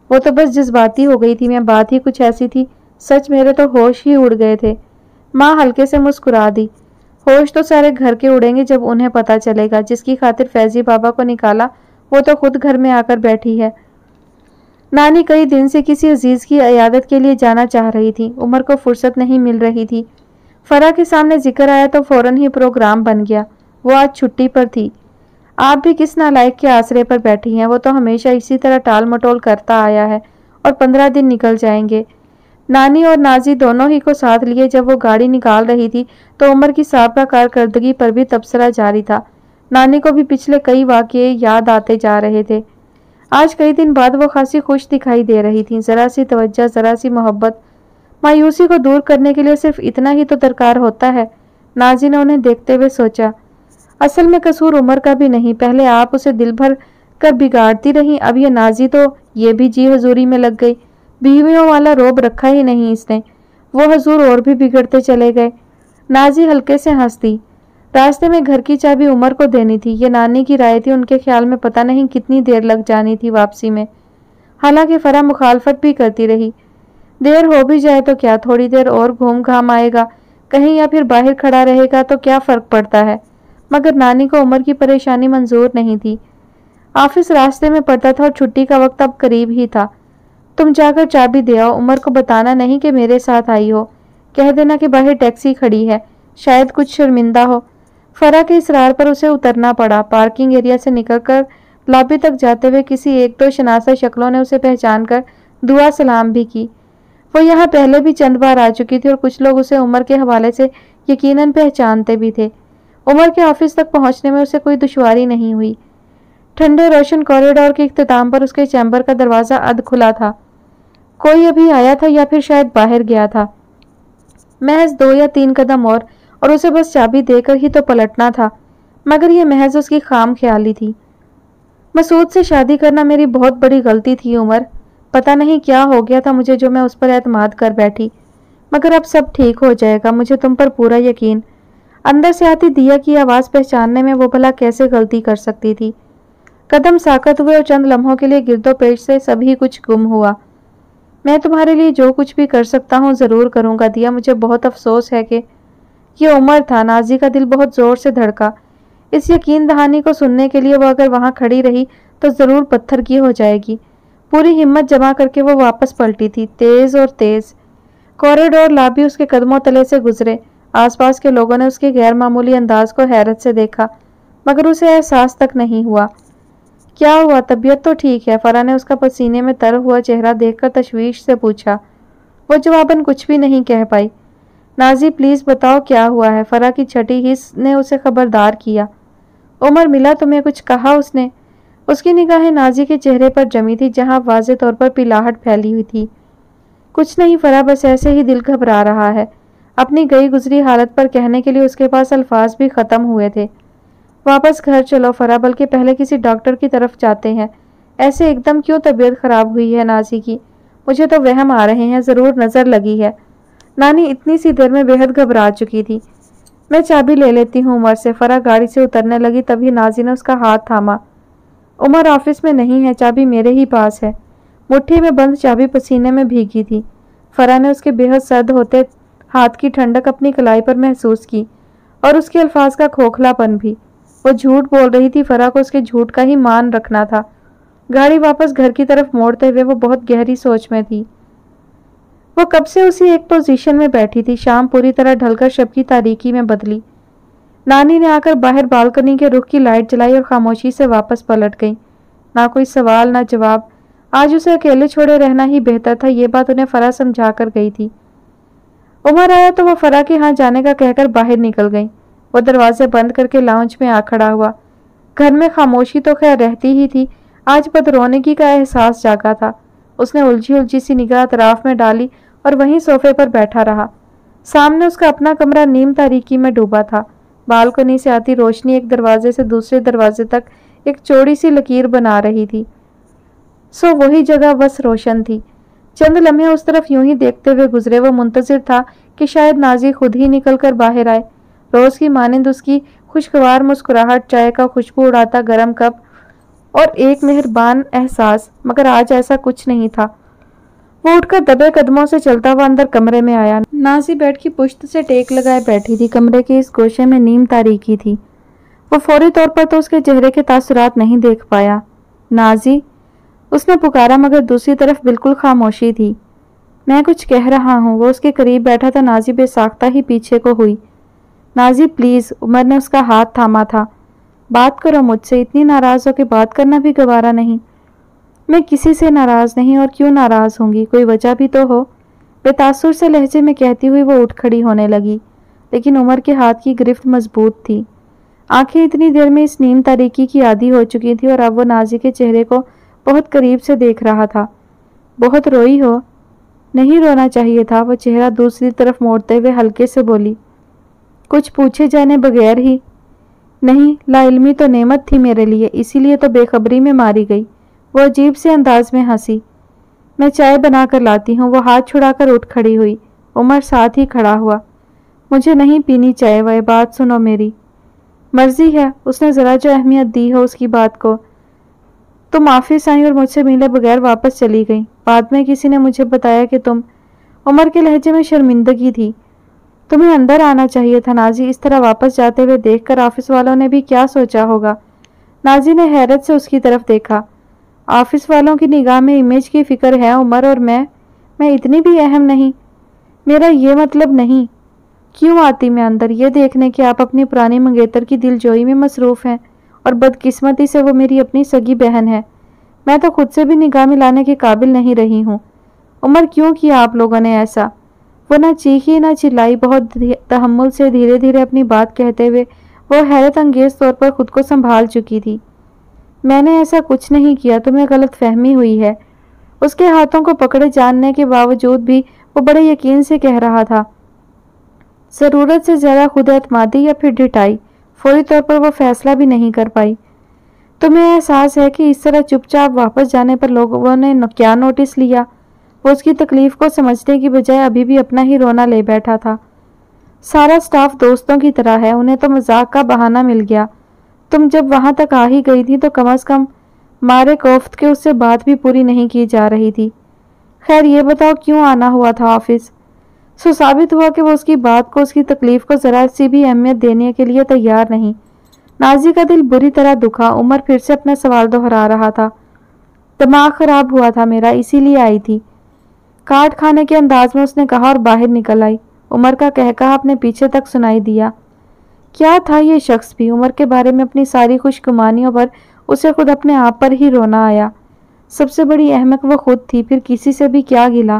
وہ تو بس جذباتی ہو گئی تھی میں، بات ہی کچھ ایسی تھی، سچ میرے تو ہوش ہی اڑ گئے تھے۔ ماں ہلکے سے مسکرا دی۔ ہوش تو سارے گھر کے اڑیں گے جب انہیں پتہ چلے گا، جس کی خاطر فیضی بابا کو نکالا وہ تو خود گھر میں آ کر بیٹھی ہے۔ نانی کئی دن سے کسی عزیز کی عیادت کے لیے جانا چاہ رہی تھی، عمر کو فرصت نہیں مل رہی تھی۔ فرح کے سامنے ذکر آیا تو فوراً ہی پروگرام بن گیا۔ وہ آج چھٹی پر تھی۔ آپ بھی کس نالائق کے آسرے پر بیٹھی ہیں، وہ تو ہمیشہ اسی طرح ٹال مٹول کرتا آیا ہے، اور 15 دن نکل جائیں گے۔ نانی اور نازی دونوں ہی کو ساتھ لیے جب وہ گاڑی نکال رہی تھی تو عمر کی سابقہ کارکردگی پر بھی تبصرہ جاری تھا۔ نانی کو بھی پچھلے کئی واقعے یاد آتے جا رہے تھے۔ آج کئی دن بعد وہ خاصی خوش دکھائی دے رہی تھیں، ذرا سی توجہ، ذرا سی محبت، مایوسی کو دور کرنے کے لیے صرف اتنا ہی تو درکار ہوتا ہے۔ نازی نے انہیں دیکھتے ہوئے سوچا، اصل میں قصور عمر کا بھی نہیں، پہلے آپ اسے دل بھر کر بگاڑتی رہیں، اب یہ نازی تو یہ بھی جی حضوری میں لگ گئی۔ بیویوں والا روب رکھا ہی نہیں اس نے، وہ حضور اور بھی بگڑتے چلے گئے۔ نازی ہلکے سے ہنس دی۔ راستے میں گھر کی چابی عمر کو دینی تھی، یہ نانی کی رائے تھی، ان کے خیال میں پتہ نہیں کتنی دیر لگ جانی تھی واپسی میں۔ حالانکہ فرح مخالفت بھی کرتی رہی۔ دیر ہو بھی جائے تو کیا، تھوڑی دیر اور گھوم گھام آئے گا کہیں، یا پھر باہر کھڑا رہے گا تو کیا فرق پڑتا ہے۔ مگر نانی کو عمر کی پریشانی منظور نہیں تھی۔ آفس راستے میں پڑتا تھا اور چھٹی کا وقت اب قریب ہی تھا۔ تم جا کر چابی دے آؤ، عمر کو بتانا نہیں کہ میرے ساتھ آئی ہو، کہہ دینا کہ باہر ٹیکسی کھڑی ہے، شاید کچھ شرمندہ ہو۔ فرح کے اصرار پر اسے اترنا پڑا۔ پارکنگ ایریا سے نکل کر لابی تک جاتے ہوئے کسی ایک دو شناسا شکلوں نے اسے پہچان کر دعا سلام بھی کی۔ وہ یہاں پہلے بھی چند بار آ چکی تھی اور کچھ لوگ اسے عمر کے حوالے سے یقیناً پہچانتے بھی تھے۔ عمر کے آفس تک پہنچنے میں اسے کوئی دشواری نہیں ہوئی۔ ٹھنڈے روشن کوریڈور کے اختتام پر اس کے چیمبر کا دروازہ ادھ کھلا تھا۔ کوئی ابھی آیا تھا یا پھر شاید باہر گیا تھا۔ محض 2 یا 3 قدم اور اسے بس چابی دے کر ہی تو پلٹنا تھا، مگر یہ محض اس کی خام خیالی تھی۔ مسعود سے شادی کرنا میری بہت بڑی غلطی تھی عمر، پتہ نہیں کیا ہو گیا تھا مجھے جو میں اس پر اعتماد کر بیٹھی، مگر اب سب ٹھیک ہو جائے گا، مجھے تم پر پورا یقین۔ اندر سے آتی دیا کی آواز پہچاننے میں وہ بھلا کیسے غلطی کر سکتی تھی۔ قدم ساکت ہوئے اور چند لمحوں کے لیے گرد و پیش سے سبھی کچھ گم ہوا۔ میں تمہارے لیے جو کچھ بھی کر سکتا ہوں ضرور کروں گا دیا، مجھے بہت افسوس ہے کہ یہ عمر تھا۔ نازی کا دل بہت زور سے دھڑکا۔ اس یقین دہانی کو سننے کے لیے وہ اگر وہاں کھڑی رہی تو ضرور پتھر کی ہو جائے گی۔ پوری ہمت جمع کر کے وہ واپس پلٹی تھی، تیز اور تیز۔ کوریڈور لابی اس کے قدموں تلے سے گزرے۔ آس پاس کے لوگوں نے اس کے غیر معمولی انداز کو حیرت سے دیکھا، مگر اسے احساس تک نہیں ہوا۔ کیا ہوا، طبیعت تو ٹھیک ہے؟ فرح نے اس کا پسینے میں تر ہوا چہرہ دیکھ کر تشویش سے پوچھا۔ وہ جواباً کچھ بھی نہیں کہہ پائی۔ نازی پلیز بتاؤ کیا ہوا ہے؟ فرح کی چھٹی حس نے اسے خبردار کیا۔ عمر ملا تمہیں کچھ کہا اس نے؟ اس کی نگاہیں نازی کے چہرے پر جمی تھی جہاں واضح طور پر پلاہٹ پھیلی ہوئی تھی۔ کچھ نہیں فرح، بس ایسے ہی دل گھبرا رہا ہے۔ اپنی گئی گزری حالت پر کہنے کے لیے اس کے پاس الفاظ بھی ختم ہوئے تھے۔ واپس گھر چلو فرح، بلکہ پہلے کسی ڈاکٹر کی طرف جاتے ہیں۔ ایسے ایک دم کیوں طبیعت خراب ہوئی ہے نازی کی؟ مجھے تو وہم آ رہے ہیں، ضرور نظر لگی ہے۔ نانی اتنی سی دیر میں بے حد گھبرا چکی تھی۔ میں چابی لے لیتی ہوں عمر سے۔ فرح گاڑی سے اترنے لگی تبھی نازی نے اس کا ہاتھ تھاما۔ عمر آفس میں نہیں ہے، چابی میرے ہی پاس ہے۔ مٹھی میں بند چابی پسینے میں بھیگی تھی۔ فرح نے اس کے بے حد سرد ہوتے ہاتھ کی ٹھنڈک اپنی کلائی پر محسوس کی اور اس کے الفاظ کا کھوکھلا پن بھی۔ وہ جھوٹ بول رہی تھی، فرح کو اس کے جھوٹ کا ہی مان رکھنا تھا۔ گاڑی واپس گھر کی طرف موڑتے ہوئے وہ بہت گہری سوچ میں تھی۔ وہ کب سے اسی ایک پوزیشن میں بیٹھی تھی۔ شام پوری طرح ڈھل کر شب کی تاریکی میں بدلی۔ نانی نے آ کر باہر بالکنی کے رخ کی لائٹ جلائی اور خاموشی سے واپس پلٹ گئی۔ نہ کوئی سوال، نہ جواب۔ آج اسے اکیلے چھوڑے رہنا ہی بہتر تھا، یہ بات انہیں فرح سمجھا کر گئی تھی۔ عمر آیا تو وہ فرح کے ہاں جانے کا کہہ کر باہر نکل گئی۔ وہ دروازے بند کر کے لاؤنج میں آ کھڑا ہوا۔ گھر میں خاموشی تو خیر رہتی ہی تھی، آج بدرونگی کا احساس جاگا تھا۔ اس نے الجھی سی نگاہ اطراف میں ڈالی اور وہیں صوفے پر بیٹھا رہا۔ سامنے اس کا اپنا کمرہ نیم تاریکی میں ڈوبا تھا۔ بالکنی سے آتی روشنی ایک دروازے سے دوسرے دروازے تک ایک چوڑی سی لکیر بنا رہی تھی۔ سو وہی جگہ بس روشن تھی۔ چند لمحے اس طرف یوں ہی دیکھتے ہوئے گزرے۔ وہ منتظر تھا کہ شاید نازی خود ہی نکل کر باہر آئے۔ روز کی مانند اس کی خوشگوار مسکراہٹ، چائے کا خوشبو اڑاتا گرم کپ اور ایک مہربان احساس، مگر آج ایسا کچھ نہیں تھا۔ وہ اٹھ کر دبے قدموں سے چلتا ہوا اندر کمرے میں آیا۔ نازی بیڈ کی پشت سے ٹیک لگائے بیٹھی تھی۔ کمرے کے اس گوشے میں نیم تاریکی تھی۔ وہ فوری طور پر تو اس کے چہرے کے تاثرات نہیں دیکھ پایا۔ نازی، اس نے پکارا مگر دوسری طرف بالکل خاموشی تھی۔ میں کچھ کہہ رہا ہوں۔ وہ اس کے قریب بیٹھا تھا۔ نازی بے ساختہ ہی پیچھے کو ہوئی۔ نازی پلیز، عمر نے اس کا ہاتھ تھاما تھا۔ بات کرو مجھ سے، اتنی ناراض ہو کہ بات کرنا بھی گوارا نہیں۔ میں کسی سے ناراض نہیں، اور کیوں ناراض ہوں گی؟ کوئی وجہ بھی تو ہو۔ بے تاثر سے لہجے میں کہتی ہوئی وہ اٹھ کھڑی ہونے لگی، لیکن عمر کے ہاتھ کی گرفت مضبوط تھی۔ آنکھیں اتنی دیر میں اس نیم تاریکی کی عادی ہو چکی تھی اور اب وہ نازی کے چہرے کو بہت قریب سے دیکھ رہا تھا۔ بہت روئی ہو؟ نہیں رونا چاہیے تھا۔ وہ چہرہ دوسری طرف موڑتے ہوئے ہلکے سے بولی، کچھ پوچھے جانے بغیر ہی؟ نہیں، لا علمی تو نعمت تھی میرے لیے، اسی لیے تو بے خبری میں ماری گئی۔ وہ عجیب سے انداز میں ہنسی۔ میں چائے بنا کر لاتی ہوں۔ وہ ہاتھ چھڑا کر اٹھ کھڑی ہوئی۔ عمر ساتھ ہی کھڑا ہوا۔ مجھے نہیں پینی چائے، وہ بات سنو میری۔ مرضی ہے۔ اس نے ذرا جو اہمیت دی ہو اس کی بات کو۔ تم آفس آئیں اور مجھ سے ملے بغیر واپس چلی گئی۔ بعد میں کسی نے مجھے بتایا کہ تم… عمر کے لہجے میں شرمندگی تھی۔ تمہیں اندر آنا چاہیے تھا نازی۔ اس طرح واپس جاتے ہوئے دیکھ کر آفس والوں نے بھی کیا سوچا ہوگا؟ نازی نے حیرت سے اس کی طرف دیکھا۔ آفس والوں کی نگاہ میں امیج کی فکر ہے عمر، اور میں اتنی بھی اہم نہیں۔ میرا یہ مطلب نہیں۔ کیوں آتی میں اندر؟ یہ دیکھنے کہ آپ اپنی پرانی منگیتر کی دل جوئی میں مصروف ہیں، اور بدقسمتی سے وہ میری اپنی سگی بہن ہے۔ میں تو خود سے بھی نگاہ ملانے کے قابل نہیں رہی ہوں۔ عمر، کیوں کیا آپ لوگوں نے ایسا؟ وہ نہ چیخی نہ چلائی۔ بہت تحمل سے دھیرے دھیرے اپنی بات کہتے ہوئے وہ حیرت انگیز طور پر خود کو سنبھال چکی تھی۔ میں نے ایسا کچھ نہیں کیا، تمہیں غلط فہمی ہوئی ہے۔ اس کے ہاتھوں کو پکڑے جاننے کے باوجود بھی وہ بڑے یقین سے کہہ رہا تھا۔ ضرورت سے زیادہ خود اعتمادی یا پھر ڈھٹائی؟ فوری طور پر وہ فیصلہ بھی نہیں کر پائی۔ تمہیں احساس ہے کہ اس طرح چپ چاپ واپس جانے پر لوگوں نے کیا نوٹس لیا؟ وہ اس کی تکلیف کو سمجھنے کی بجائے ابھی بھی اپنا ہی رونا لے بیٹھا تھا۔ سارا سٹاف دوستوں کی طرح ہے، انہیں تو مذاق کا بہانہ مل گیا۔ تم جب وہاں تک آ ہی گئی تھی تو کم از کم مارے کوفت کے اس سے بات بھی پوری نہیں کی جا رہی تھی۔ خیر یہ بتاؤ کیوں آنا ہوا تھا آفس؟ سو ثابت ہوا کہ وہ اس کی بات کو، اس کی تکلیف کو ذرا سی بھی اہمیت دینے کے لیے تیار نہیں۔ نازی کا دل بری طرح دکھا۔ عمر پھر سے اپنا سوال دہرا رہا تھا۔ دماغ خراب ہوا تھا میرا، اسی لیے آئی تھی، کاٹ کھانے کے انداز میں اس نے کہا اور باہر نکل آئی۔ عمر کا کہا اپنے پیچھے تک سنائی دیا۔ کیا تھا یہ شخص بھی؟ عمر کے بارے میں اپنی ساری خوش گمانیوں پر اسے خود اپنے آپ پر ہی رونا آیا۔ سب سے بڑی احمق وہ خود تھی، پھر کسی سے بھی کیا گلا؟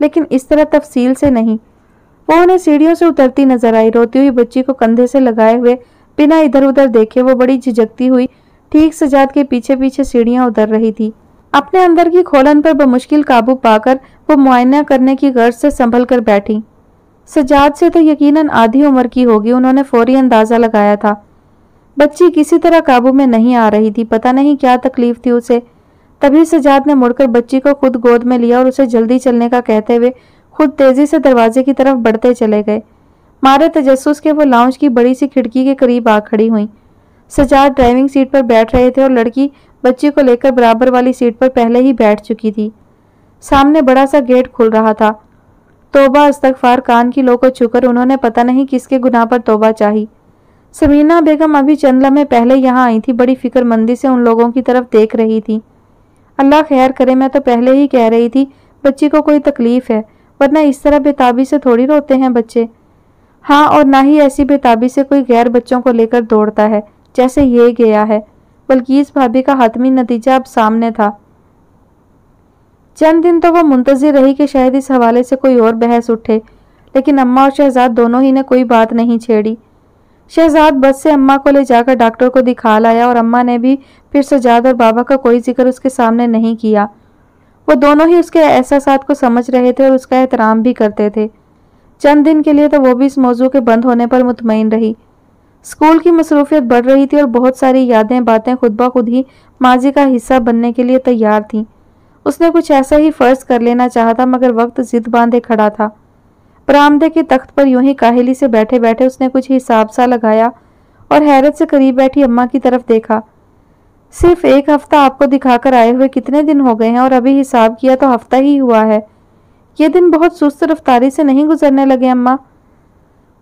لیکن اس طرح تفصیل سے نہیں۔ وہ انہیں سیڑھیوں سے اترتی نظر آئی، روتی ہوئی بچی کو کندھے سے لگائے ہوئے بنا ادھر ادھر دیکھے وہ بڑی جھجکتی ہوئی ٹھیک سجاد کے پیچھے پیچھے سیڑھیاں اتر رہی تھی۔ اپنے اندر کی کھولن پر بمشکل قابو پا کر وہ معائنہ کرنے کی غرض سے سنبھل کر بیٹھی۔ سجاد سے تو یقیناً آدھی عمر کی ہوگی، انہوں نے فوری اندازہ لگایا تھا۔ بچی کسی طرح قابو میں نہیں آ رہی تھی، پتہ نہیں کیا تکلیف تھی اسے۔ تبھی سجاد نے مڑ کر بچی کو خود گود میں لیا اور اسے جلدی چلنے کا کہتے ہوئے خود تیزی سے دروازے کی طرف بڑھتے چلے گئے۔ مارے تجسس کے وہ لاؤنج کی بڑی سی کھڑکی کے قریب آ کھڑی ہوئیں۔ سجاد ڈرائیونگ سیٹ پر بیٹھ رہے تھے اور لڑکی بچی کو لے کر برابر والی سیٹ پر پہلے ہی بیٹھ چکی تھی۔ سامنے بڑا سا گیٹ کھل رہا تھا۔ توبہ استغفار، کان کی لو کو چھو کر انہوں نے پتہ نہیں کس کے گناہ پر توبہ چاہی۔ سمینہ بیگم ابھی چند لمحے پہلے یہاں آئی تھی، بڑی فکر مندی سے ان لوگوں کی طرف دیکھ رہی تھی۔ اللہ خیر کرے، میں تو پہلے ہی کہہ رہی تھی بچی کو کوئی تکلیف ہے، ورنہ اس طرح بے تابی سے تھوڑی روتے ہیں بچے۔ ہاں، اور نہ ہی ایسی بے تابی سے کوئی غیر بچوں کو لے کر دوڑتا ہے جیسے یہ گیا ہے۔ بلقیس بھابی کا حتمی نتیجہ اب سامنے تھا۔ چند دن تو وہ منتظر رہی کہ شاید اس حوالے سے کوئی اور بحث اٹھے، لیکن اماں اور شہزاد دونوں ہی نے کوئی بات نہیں چھیڑی۔ شہزاد بس سے اماں کو لے جا کر ڈاکٹر کو دکھا لایا اور اماں نے بھی پھر سجاد اور بابا کا کوئی ذکر اس کے سامنے نہیں کیا۔ وہ دونوں ہی اس کے احساسات کو سمجھ رہے تھے اور اس کا احترام بھی کرتے تھے۔ چند دن کے لیے تو وہ بھی اس موضوع کے بند ہونے پر مطمئن رہی۔ اسکول کی مصروفیت بڑھ رہی تھی اور بہت ساری یادیں باتیں خود بخود ہی ماضی کا حصہ بننے کے لیے تیار تھیں۔ اس نے کچھ ایسا ہی فرض کر لینا چاہا تھا، مگر وقت ضد باندھے کھڑا تھا۔ برآمدے کے تخت پر یوں ہی کاہلی سے بیٹھے بیٹھے اس نے کچھ حساب سا لگایا اور حیرت سے قریب بیٹھی اماں کی طرف دیکھا۔ صرف ایک ہفتہ آپ کو دکھا کر آئے ہوئے کتنے دن ہو گئے ہیں، اور ابھی حساب کیا تو ہفتہ ہی ہوا ہے۔ یہ دن بہت سست رفتاری سے نہیں گزرنے لگے اماں؟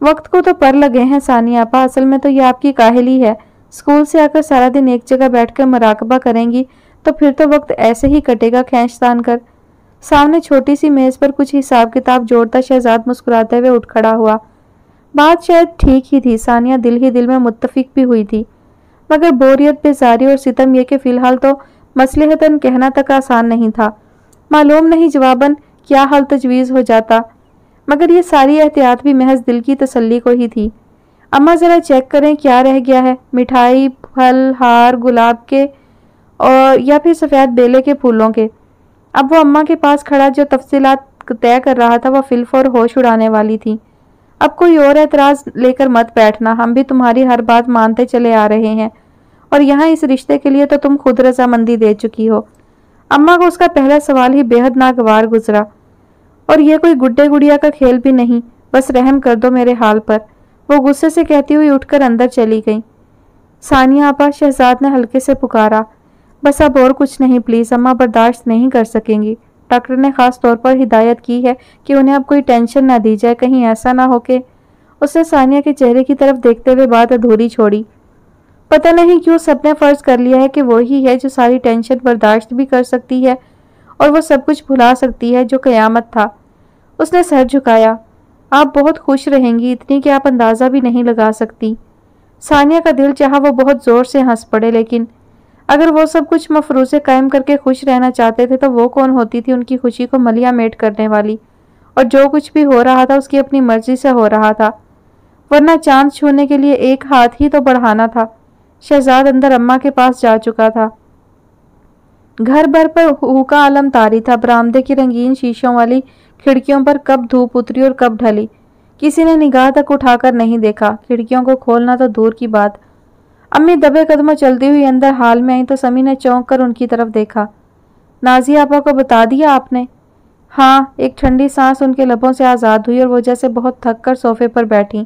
وقت کو تو پر لگے ہیں ثانیہ آپا، اصل میں تو یہ آپ کی کاہلی ہے۔ اسکول سے آ کر سارا دن ایک جگہ بیٹھ کر مراقبہ کریں گی تو پھر تو وقت ایسے ہی کٹے گا کھینچ تان کر۔ سامنے چھوٹی سی میز پر کچھ حساب کتاب جوڑتا شہزاد مسکراتے ہوئے اٹھ کھڑا ہوا۔ بات شاید ٹھیک ہی تھی، ثانیہ دل ہی دل میں متفق بھی ہوئی تھی، مگر بوریت، بیزاری اور ستم یہ کہ فی الحال تو مصلحتاً کہنا تک آسان نہیں تھا۔ معلوم نہیں جواباً کیا حل تجویز ہو جاتا، مگر یہ ساری احتیاط بھی محض دل کی تسلی کو ہی تھی۔ اماں ذرا چیک کریں کیا رہ گیا ہے، مٹھائی، پھل، ہار، گلاب کے اور یا پھر سفید بیلے کے پھولوں کے۔ اب وہ اماں کے پاس کھڑا جو تفصیلات طے کر رہا تھا وہ فی الفور ہوش اڑانے والی تھی۔ اب کوئی اور اعتراض لے کر مت بیٹھنا، ہم بھی تمہاری ہر بات مانتے چلے آ رہے ہیں، اور یہاں اس رشتے کے لیے تو تم خود رضامندی دے چکی ہو۔ اماں کو اس کا پہلا سوال ہی بے حد ناگوار گزرا۔ اور یہ کوئی گڈے گڑیا کا کھیل بھی نہیں، بس رحم کر دو میرے حال پر، وہ غصے سے کہتی ہوئی اٹھ کر اندر چلی گئی۔ ثانیہ آپا، شہزاد نے ہلکے سے پکارا۔ بس اب اور کچھ نہیں پلیز، اماں برداشت نہیں کر سکیں گی۔ ڈاکٹر نے خاص طور پر ہدایت کی ہے کہ انہیں اب کوئی ٹینشن نہ دی جائے، کہیں ایسا نہ ہو کہ… اس نے ثانیہ کے چہرے کی طرف دیکھتے ہوئے بات ادھوری چھوڑی۔ پتہ نہیں کیوں سب نے فرض کر لیا ہے کہ وہی ہے جو ساری ٹینشن برداشت بھی کر سکتی ہے اور وہ سب کچھ بھلا سکتی ہے جو قیامت تھا۔ اس نے سر جھکایا۔ آپ بہت خوش رہیں گی، اتنی کہ آپ اندازہ بھی نہیں لگا سکتی۔ ثانیہ کا دل چاہا وہ بہت زور سے ہنس پڑے، لیکن اگر وہ سب کچھ مفروضے قائم کر کے خوش رہنا چاہتے تھے تو وہ کون ہوتی تھی ان کی خوشی کو ملیا میٹ کرنے والی؟ اور جو کچھ بھی ہو رہا تھا اس کی اپنی مرضی سے ہو رہا تھا، ورنہ چاند چھونے کے لیے ایک ہاتھ ہی تو بڑھانا تھا۔ شہزاد اندر اماں کے پاس جا چکا تھا۔ گھر بھر پر ہو کا عالم طاری تھا۔ برآمدے کی رنگین شیشوں والی کھڑکیوں پر کب دھوپ اتری اور کب ڈھلی، کسی نے نگاہ تک اٹھا کر نہیں دیکھا۔ کھڑکیوں کو کھولنا تو دور کی بات۔ امی دبے قدموں چلتی ہوئی اندر حال میں آئی تو سمی نے چونک کر ان کی طرف دیکھا۔ نازیہ آپا کو بتا دیا آپ نے؟ ہاں، ایک ٹھنڈی سانس ان کے لبوں سے آزاد ہوئی اور وہ جیسے بہت تھک کر صوفے پر بیٹھی۔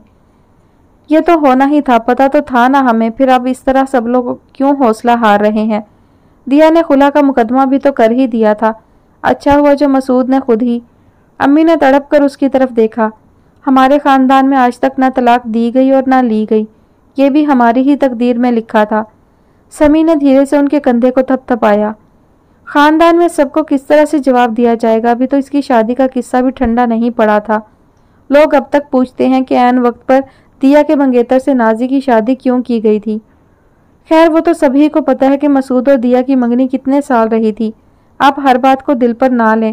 یہ تو ہونا ہی تھا، پتہ تو تھا نا ہمیں، پھر اب اس طرح سب لوگ کیوں حوصلہ ہار رہے ہیں؟ دیا نے خلا کا مقدمہ بھی تو کر ہی دیا تھا، اچھا ہوا جو مسعود نے خود ہی… امی نے تڑپ کر اس کی طرف دیکھا۔ ہمارے خاندان میں آج تک نہ طلاق دی گئی اور نہ لی گئی، یہ بھی ہماری ہی تقدیر میں لکھا تھا۔ سمی نے دھیرے سے ان کے کندھے کو تھپ تھپایا۔ خاندان میں سب کو کس طرح سے جواب دیا جائے گا؟ ابھی تو اس کی شادی کا قصہ بھی ٹھنڈا نہیں پڑا تھا۔ لوگ اب تک پوچھتے ہیں کہ عین وقت پر دیا کے منگیتر سے نازی کی شادی کیوں کی گئی تھی۔ خیر وہ تو سبھی کو پتہ ہے کہ مسعود اور دیا کی منگنی کتنے سال رہی تھی۔ آپ ہر بات کو دل پر نہ لیں،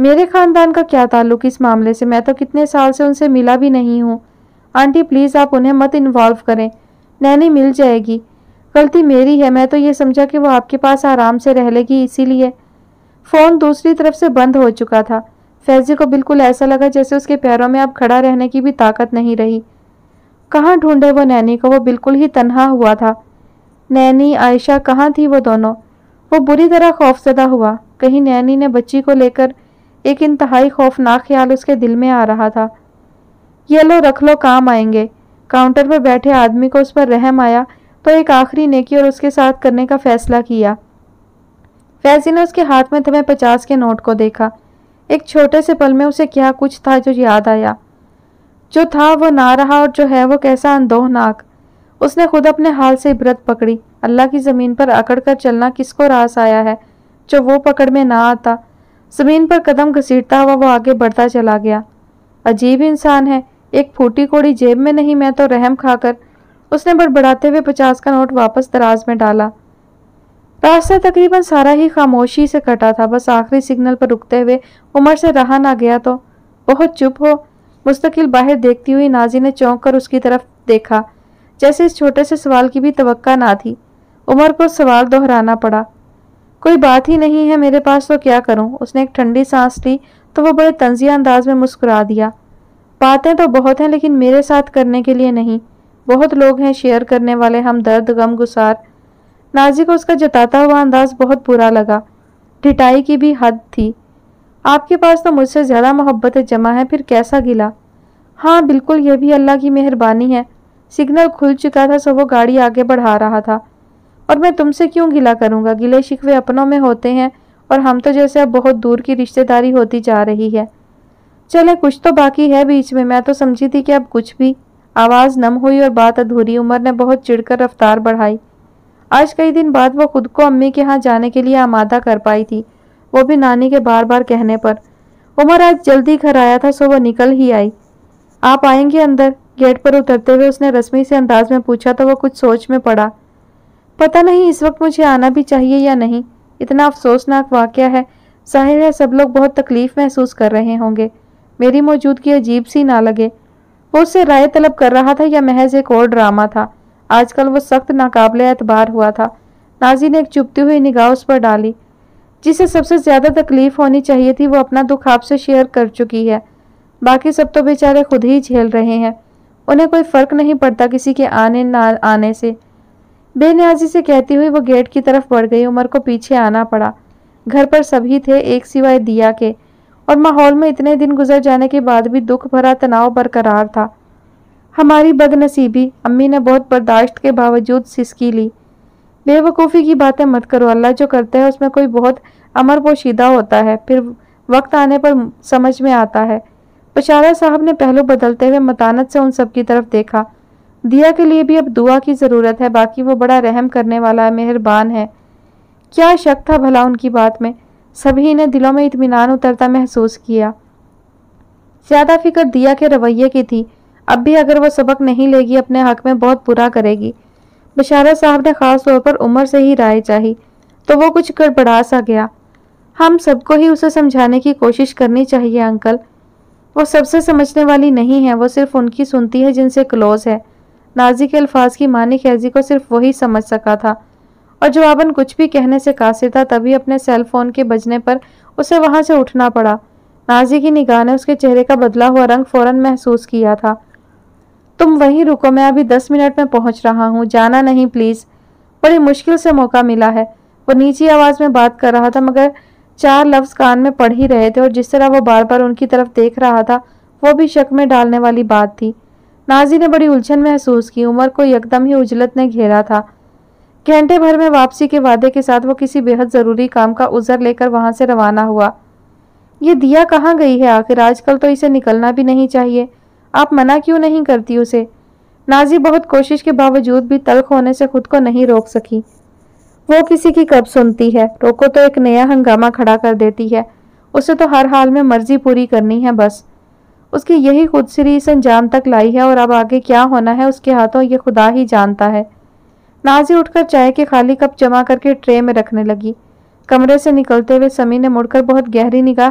میرے خاندان کا کیا تعلق اس معاملے سے؟ میں تو کتنے سال سے ان سے ملا بھی نہیں ہوں۔ آنٹی پلیز آپ انہیں مت انوالو کریں، نینی مل جائے گی۔ غلطی میری ہے، میں تو یہ سمجھا کہ وہ آپ کے پاس آرام سے رہ لے گی، اسی لیے۔ فون دوسری طرف سے بند ہو چکا تھا۔ فیضی کو بالکل ایسا لگا جیسے اس کے پیروں میں اب کھڑا رہنے کی بھی طاقت نہیں رہی۔ کہاں ڈھونڈے وہ نینی کو؟ وہ بالکل ہی تنہا ہوا تھا۔ نینی، عائشہ کہاں تھی وہ دونوں؟ وہ بری طرح خوفزدہ ہوا۔ کہیں نینی نے بچی کو لے کر؟ ایک انتہائی خوفناک خیال اس کے دل میں آ رہا تھا۔ یہ لو رکھ لو، کام آئیں گے۔ کاؤنٹر پر بیٹھے آدمی کو اس پر رحم آیا تو ایک آخری نیکی اور اس کے ساتھ کرنے کا فیصلہ کیا۔ فیضی نے اس کے ہاتھ میں تھمے 50 کے نوٹ کو دیکھا۔ ایک چھوٹے سے پل میں اسے کیا کچھ تھا جو یاد آیا۔ جو تھا وہ نہ رہا، اور جو ہے وہ کیسا اندوہناک۔ اس نے خود اپنے حال سے عبرت پکڑی۔ اللہ کی زمین پر اکڑ کر چلنا کس کو راس آیا ہے جو وہ پکڑ میں نہ آتا؟ زمین پر قدم گھسیٹتا ہوا وہ آگے بڑھتا چلا گیا۔ عجیب انسان ہے، ایک پھوٹی کوڑی جیب میں نہیں، میں تو رحم کھا کر۔ اس نے بڑبڑاتے ہوئے 50 کا نوٹ واپس دراز میں ڈالا۔ راستہ تقریباً سارا ہی خاموشی سے کٹا تھا، بس آخری سگنل پر رکتے ہوئے عمر سے رہا نہ گیا تو بہت چپ ہو۔ مستقل باہر دیکھتی ہوئی نازی نے چونک کر اس کی طرف دیکھا، جیسے اس چھوٹے سے سوال کی بھی توقع نہ تھی۔ عمر کو سوال دہرانا پڑا۔ کوئی بات ہی نہیں ہے میرے پاس تو کیا کروں؟ اس نے ایک ٹھنڈی سانس لی تو وہ بڑے طنزیہ انداز میں مسکرا دیا۔ باتیں تو بہت ہیں لیکن میرے ساتھ کرنے کے لیے نہیں۔ بہت لوگ ہیں شیئر کرنے والے، ہم درد غم گسار۔ نازی کو اس کا جتاتا ہوا انداز بہت برا لگا۔ ڈھٹائی کی بھی حد تھی۔ آپ کے پاس تو مجھ سے زیادہ محبتیں جمع ہیں، پھر کیسا گلا؟ ہاں بالکل، یہ بھی اللہ کی مہربانی ہے۔ سگنل کھل چکا تھا سو وہ گاڑی آگے بڑھا رہا تھا۔ اور میں تم سے کیوں گلا کروں گا؟ گلے شکوے اپنوں میں ہوتے ہیں، اور ہم تو جیسے اب بہت دور کی رشتہ داری ہوتی جا رہی ہے۔ چلے کچھ تو باقی ہے بیچ میں تو سمجھی تھی کہ اب کچھ بھی۔ آواز نم ہوئی اور بات ادھوری۔ عمر نے بہت چڑھ کر رفتار بڑھائی۔ آج کئی دن بعد وہ خود کو امی کے ہاں جانے کے لیے آمادہ کر پائی تھی، وہ بھی نانی کے بار بار کہنے پر۔ عمر آج جلدی گھر آیا تھا سو وہ نکل ہی آئی۔ آپ آئیں گے اندر؟ گیٹ پر اترتے ہوئے اس نے رسمی سے انداز میں پوچھا تو وہ کچھ سوچ میں پڑا۔ پتہ نہیں اس وقت مجھے آنا بھی چاہیے یا نہیں، اتنا افسوسناک واقعہ ہے، ظاہر ہے سب لوگ بہت تکلیف محسوس کر رہے ہوں گے، میری موجودگی عجیب سی نہ لگے۔ وہ اس سے رائے طلب کر رہا تھا یا محض ایک اور ڈرامہ تھا؟ آج کل وہ سخت ناقابل اعتبار ہوا تھا۔ نازی نے ایک چبھتی ہوئی نگاہ اس پر ڈالی۔ جسے سب سے زیادہ تکلیف ہونی چاہیے تھی وہ اپنا دکھ آپ سے شیئر کر چکی ہے، باقی سب تو بیچارے خود ہی جھیل رہے ہیں، انہیں کوئی فرق نہیں پڑتا کسی کے آنے نہ آنے سے۔ بے نیازی سے کہتی ہوئی وہ گیٹ کی طرف بڑھ گئی۔ عمر کو پیچھے آنا پڑا۔ گھر پر سبھی تھے ایک سوائے دیا کے، اور ماحول میں اتنے دن گزر جانے کے بعد بھی دکھ بھرا تناؤ برقرار تھا۔ ہماری بد نصیبی، امی نے بہت برداشت کے باوجود سسکی لی۔ بے وقوفی کی باتیں مت کرو، اللہ جو کرتا ہے اس میں کوئی بہت امر پوشیدہ ہوتا ہے، پھر وقت آنے پر سمجھ میں آتا ہے۔ بشارہ صاحب نے پہلو بدلتے ہوئے متانت سے ان سب کی طرف دیکھا۔ دیا کے لیے بھی اب دعا کی ضرورت ہے، باقی وہ بڑا رحم کرنے والا ہے، مہربان ہے۔ کیا شک تھا بھلا ان کی بات میں؟ سبھی نے دلوں میں اطمینان اترتا محسوس کیا۔ زیادہ فکر دیا کے رویے کی تھی، اب بھی اگر وہ سبق نہیں لے گی اپنے حق میں بہت برا کرے گی۔ بشارہ صاحب نے خاص طور پر عمر سے ہی رائے چاہی تو وہ کچھ گڑبڑا سا گیا۔ ہم سب کو ہی اسے سمجھانے کی کوشش کرنی چاہیے انکل، وہ سب سے سمجھنے والی نہیں ہے، وہ صرف ان کی سنتی ہے جن سے کلوز ہے۔ نازی کے الفاظ کی معنی خیزی کو صرف وہی سمجھ سکا تھا، اور جواباً کچھ بھی کہنے سے قاصر تھا۔ تبھی اپنے سیل فون کے بجنے پر اسے وہاں سے اٹھنا پڑا۔ نازی کی نگاہ نے اس کے چہرے کا بدلا ہوا رنگ فوراً محسوس کیا تھا۔ تم وہیں رکو، میں ابھی 10 منٹ میں پہنچ رہا ہوں، جانا نہیں پلیز، بڑی مشکل سے موقع ملا ہے۔ وہ نیچی آواز میں بات کر رہا تھا مگر 4 لفظ کان میں پڑ ہی رہے تھے، اور جس طرح وہ بار بار ان کی طرف دیکھ رہا تھا وہ بھی شک میں ڈالنے والی بات تھی۔ نازی نے بڑی الجھن محسوس کی۔ عمر کو یکدم ہی اجلت نے گھیرا تھا۔ گھنٹے بھر میں واپسی کے وعدے کے ساتھ وہ کسی بے حد ضروری کام کا عذر لے کر وہاں سے روانہ ہوا۔ یہ دیا کہاں گئی ہے آخر؟ آج کل تو اسے نکلنا بھی نہیں چاہیے، آپ منع کیوں نہیں کرتی اسے؟ نازی بہت کوشش کے باوجود بھی تلخ ہونے سے خود کو نہیں روک سکی۔ وہ کسی کی کب سنتی ہے، روکو تو ایک نیا ہنگامہ کھڑا کر دیتی ہے، اسے تو ہر حال میں مرضی پوری کرنی ہے بس۔ اس کی یہی خود سری اس انجام تک لائی ہے، اور اب آگے کیا ہونا ہے اس کے ہاتھوں یہ خدا ہی جانتا ہے۔ نازی اٹھ کر چائے کے خالی کپ جمع کر کے ٹرے میں رکھنے لگی۔ کمرے سے نکلتے ہوئے سمی نے مڑ کر بہت گہری نگاہ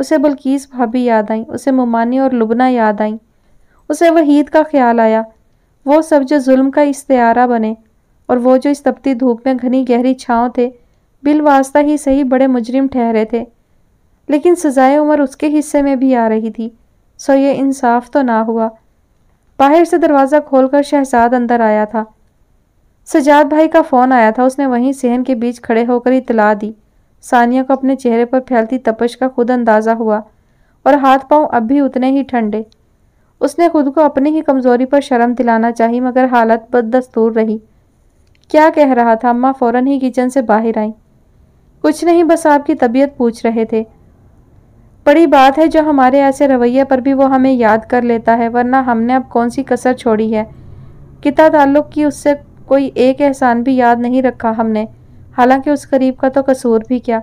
اسے بلقیس بھابھی یاد آئیں، اسے ممانی اور لبنہ یاد آئیں، اسے وحید کا خیال آیا، وہ سب جو ظلم کا استعارہ بنے، اور وہ جو اس تپتی دھوپ میں گھنی گہری چھاؤں تھے، بالواسطہ ہی صحیح بڑے مجرم ٹھہرے تھے، لیکن سزائے عمر اس کے حصے میں بھی آ رہی تھی، سو یہ انصاف تو نہ ہوا۔ باہر سے دروازہ کھول کر شہزاد اندر آیا تھا۔ سجاد بھائی کا فون آیا تھا، اس نے وہیں صحن کے بیچ کھڑے ہو کر اطلاع دی۔ ثانیہ کو اپنے چہرے پر پھیلتی تپش کا خود اندازہ ہوا اور ہاتھ پاؤں اب بھی اتنے ہی ٹھنڈے۔ اس نے خود کو اپنی ہی کمزوری پر شرم دلانا چاہی، مگر حالت بددستور رہی۔ کیا کہہ رہا تھا؟ اماں فوراً ہی کچن سے باہر آئیں۔ کچھ نہیں، بس آپ کی طبیعت پوچھ رہے تھے۔ بڑی بات ہے جو ہمارے ایسے رویے پر بھی وہ ہمیں یاد کر لیتا ہے، ورنہ ہم نے اب کون سی کسر چھوڑی ہے۔ قطع تعلق کی اس سے کوئی ایک احسان بھی یاد نہیں رکھا ہم نے، حالانکہ اس غریب کا تو قصور بھی کیا۔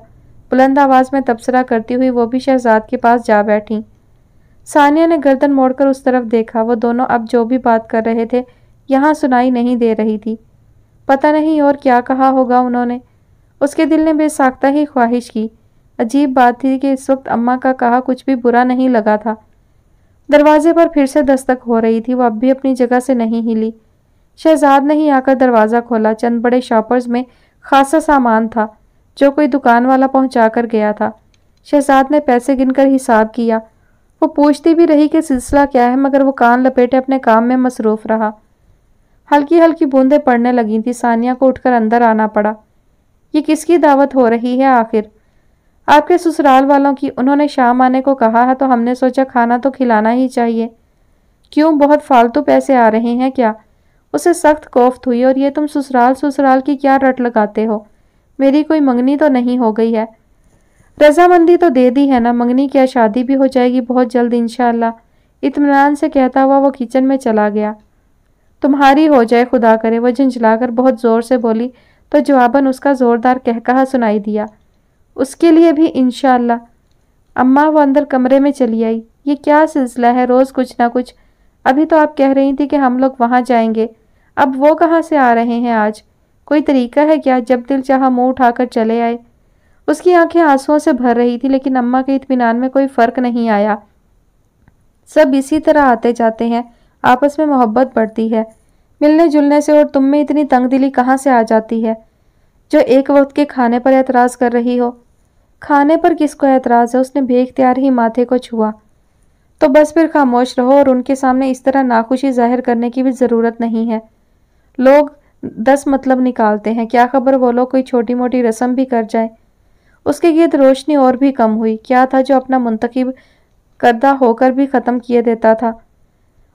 بلند آواز میں تبصرہ کرتی ہوئی وہ بھی شہزاد کے پاس جا بیٹھیں۔ ثانیہ نے گردن موڑ کر اس طرف دیکھا، وہ دونوں اب جو بھی بات کر رہے تھے یہاں سنائی نہیں دے رہی تھی۔ پتہ نہیں اور کیا کہا ہوگا انہوں نے۔ اس کے دل نے بے ساختہ ہی خواہش کی۔ عجیب بات تھی کہ اس وقت اماں کا کہا کچھ بھی برا نہیں لگا تھا۔ دروازے پر پھر سے دستک ہو رہی تھی، وہ اب بھی اپنی جگہ سے نہیں ہلی۔ شہزاد نے ہی آ کر دروازہ کھولا۔ چند بڑے شاپرز میں خاصا سامان تھا جو کوئی دکان والا پہنچا کر گیا تھا۔ شہزاد نے پیسے گن کر حساب کیا۔ وہ پوچھتی بھی رہی کہ سلسلہ کیا ہے، مگر وہ کان لپیٹے اپنے کام میں مصروف رہا۔ ہلکی ہلکی بوندیں پڑنے لگی تھی۔ ثانیہ کو اٹھ کر اندر آنا پڑا۔ یہ کس کی دعوت ہو رہی ہے آخر؟ آپ کے سسرال والوں کی، انہوں نے شام آنے کو کہا ہے تو ہم نے سوچا کھانا تو کھلانا ہی چاہیے۔ کیوں، بہت فالتو پیسے آ رہے ہیں کیا؟ اسے سخت کوفت ہوئی، اور یہ تم سسرال کی کیا رٹ لگاتے ہو؟ میری کوئی منگنی تو نہیں ہو گئی ہے؟ رضامندی تو دے دی ہے نا، منگنی کیا شادی بھی ہو جائے گی بہت جلد انشاءاللہ۔ اطمینان سے کہتا ہوا وہ کچن میں چلا گیا۔ تمہاری ہو جائے خدا کرے، وہ جھنجھلا کر بہت زور سے بولی تو جواباً اس کا زوردار کہکہا سنائی دیا، اس کے لیے بھی انشاءاللہ۔ اماں وہ اندر کمرے میں چلی آئی۔ یہ کیا سلسلہ ہے، روز کچھ نہ کچھ؟ ابھی تو آپ کہہ رہی تھی کہ ہم لوگ وہاں جائیں گے، اب وہ کہاں سے آ رہے ہیں آج؟ کوئی طریقہ ہے کیا، جب دل چاہا منہ اٹھا کر چلے آئے؟ اس کی آنکھیں آنسوؤں سے بھر رہی تھی، لیکن اماں کے اطمینان میں کوئی فرق نہیں آیا۔ سب اسی طرح آتے جاتے ہیں، آپس میں محبت بڑھتی ہے، ملنے جلنے سے، اور تم میں اتنی تنگ دلی کہاں سے آ جاتی ہے جو ایک وقت کے کھانے پر اعتراض کر رہی ہو؟ کھانے پر کس کو اعتراض ہے؟ اس نے بے اختیار ہی ماتھے کو چھوا۔ تو بس پھر خاموش رہو، اور ان کے سامنے اس طرح ناخوشی ظاہر کرنے کی بھی ضرورت نہیں ہے۔ لوگ 10 مطلب نکالتے ہیں، کیا خبر وہ لوگ کوئی چھوٹی موٹی رسم بھی کر جائیں۔ اس کے گرد روشنی اور بھی کم ہوئی۔ کیا تھا جو اپنا منتخب کردہ ہو کر بھی ختم کیے دیتا تھا؟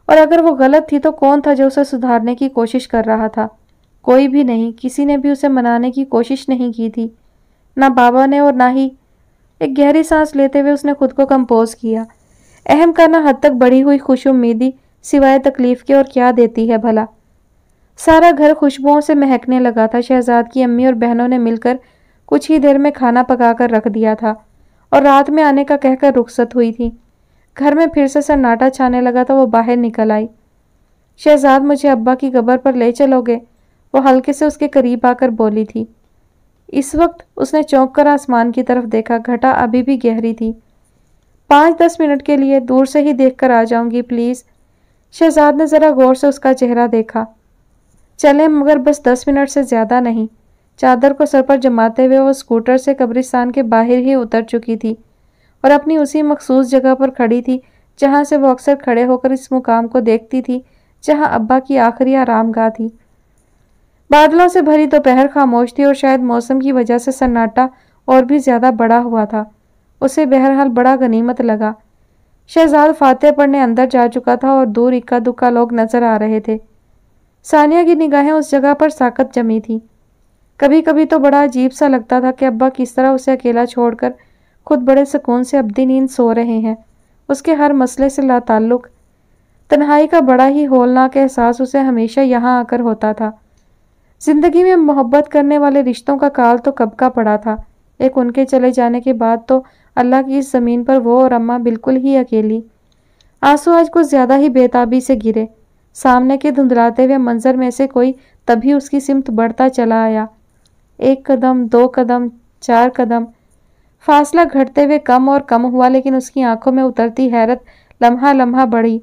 اور اگر وہ غلط تھی تو کون تھا جو اسے سدھارنے کی کوشش کر رہا تھا؟ کوئی بھی نہیں، کسی نے بھی اسے منانے کی کوشش نہیں کی تھی، نہ بابا نے اور نہ ہی۔ ایک گہری سانس لیتے ہوئے اس نے خود کو کمپوز کیا۔ اہم کا نہ حد تک بڑھی ہوئی خوش امیدی سوائے تکلیف کے اور کیا دیتی ہے بھلا؟ سارا گھر خوشبوؤں سے مہکنے لگا تھا۔ شہزاد کی امی اور بہنوں نے مل کر کچھ ہی دیر میں کھانا پکا کر رکھ دیا تھا اور رات میں آنے کا کہہ کر رخصت ہوئی تھی۔ گھر میں پھر سے سناٹا چھانے لگا تو وہ باہر نکل آئی۔ شہزاد مجھے ابا کی قبر پر لے چلو گے؟ وہ ہلکے سے اس کے قریب آ کر بولی تھی۔ اس وقت اس نے چونک کر آسمان کی طرف دیکھا، گھٹا ابھی بھی گہری تھی۔ 5-10 منٹ کے لیے دور سے ہی دیکھ کر آ جاؤں گی پلیز۔ شہزاد نے ذرا غور سے اس کا چہرہ دیکھا۔ چلیں، مگر بس 10 منٹ سے زیادہ نہیں۔ چادر کو سر پر جماتے ہوئے وہ سکوٹر سے قبرستان کے باہر ہی اتر چکی تھی اور اپنی اسی مخصوص جگہ پر کھڑی تھی جہاں سے وہ اکثر کھڑے ہو کر اس مقام کو دیکھتی تھی جہاں ابا کی آخری آرام گاہ تھی۔ بادلوں سے بھری دوپہر خاموش تھی اور شاید موسم کی وجہ سے سناٹا اور بھی زیادہ بڑا ہوا تھا۔ اسے بہرحال بڑا غنیمت لگا۔ شہزاد فاتحہ پڑھنے اندر جا چکا تھا اور دور اکا دکا لوگ نظر آ رہے تھے۔ ثانیہ کی نگاہیں اس جگہ پر ساکت جمی تھی۔ کبھی کبھی تو بڑا عجیب سا لگتا تھا کہ ابا کس طرح اسے اکیلا چھوڑ کر خود بڑے سکون سے ابدی نیند سو رہے ہیں۔ اس کے ہر مسئلے سے لا تعلق تنہائی کا بڑا ہی ہولناک احساس اسے ہمیشہ یہاں آ کر ہوتا تھا۔ زندگی میں محبت کرنے والے رشتوں کا کال تو کب کا پڑا تھا۔ ایک ان کے چلے جانے کے بعد تو اللہ کی اس زمین پر وہ اور اماں بالکل ہی اکیلی۔ آنسو آج کچھ زیادہ ہی بے تابی سے گرے۔ سامنے کے دھندلاتے ہوئے منظر میں سے کوئی تبھی اس کی سمت بڑھتا چلا آیا۔ 1 قدم، 2 قدم، 4 قدم۔ فاصلہ گھٹتے ہوئے کم اور کم ہوا، لیکن اس کی آنکھوں میں اترتی حیرت لمحہ لمحہ بڑھی۔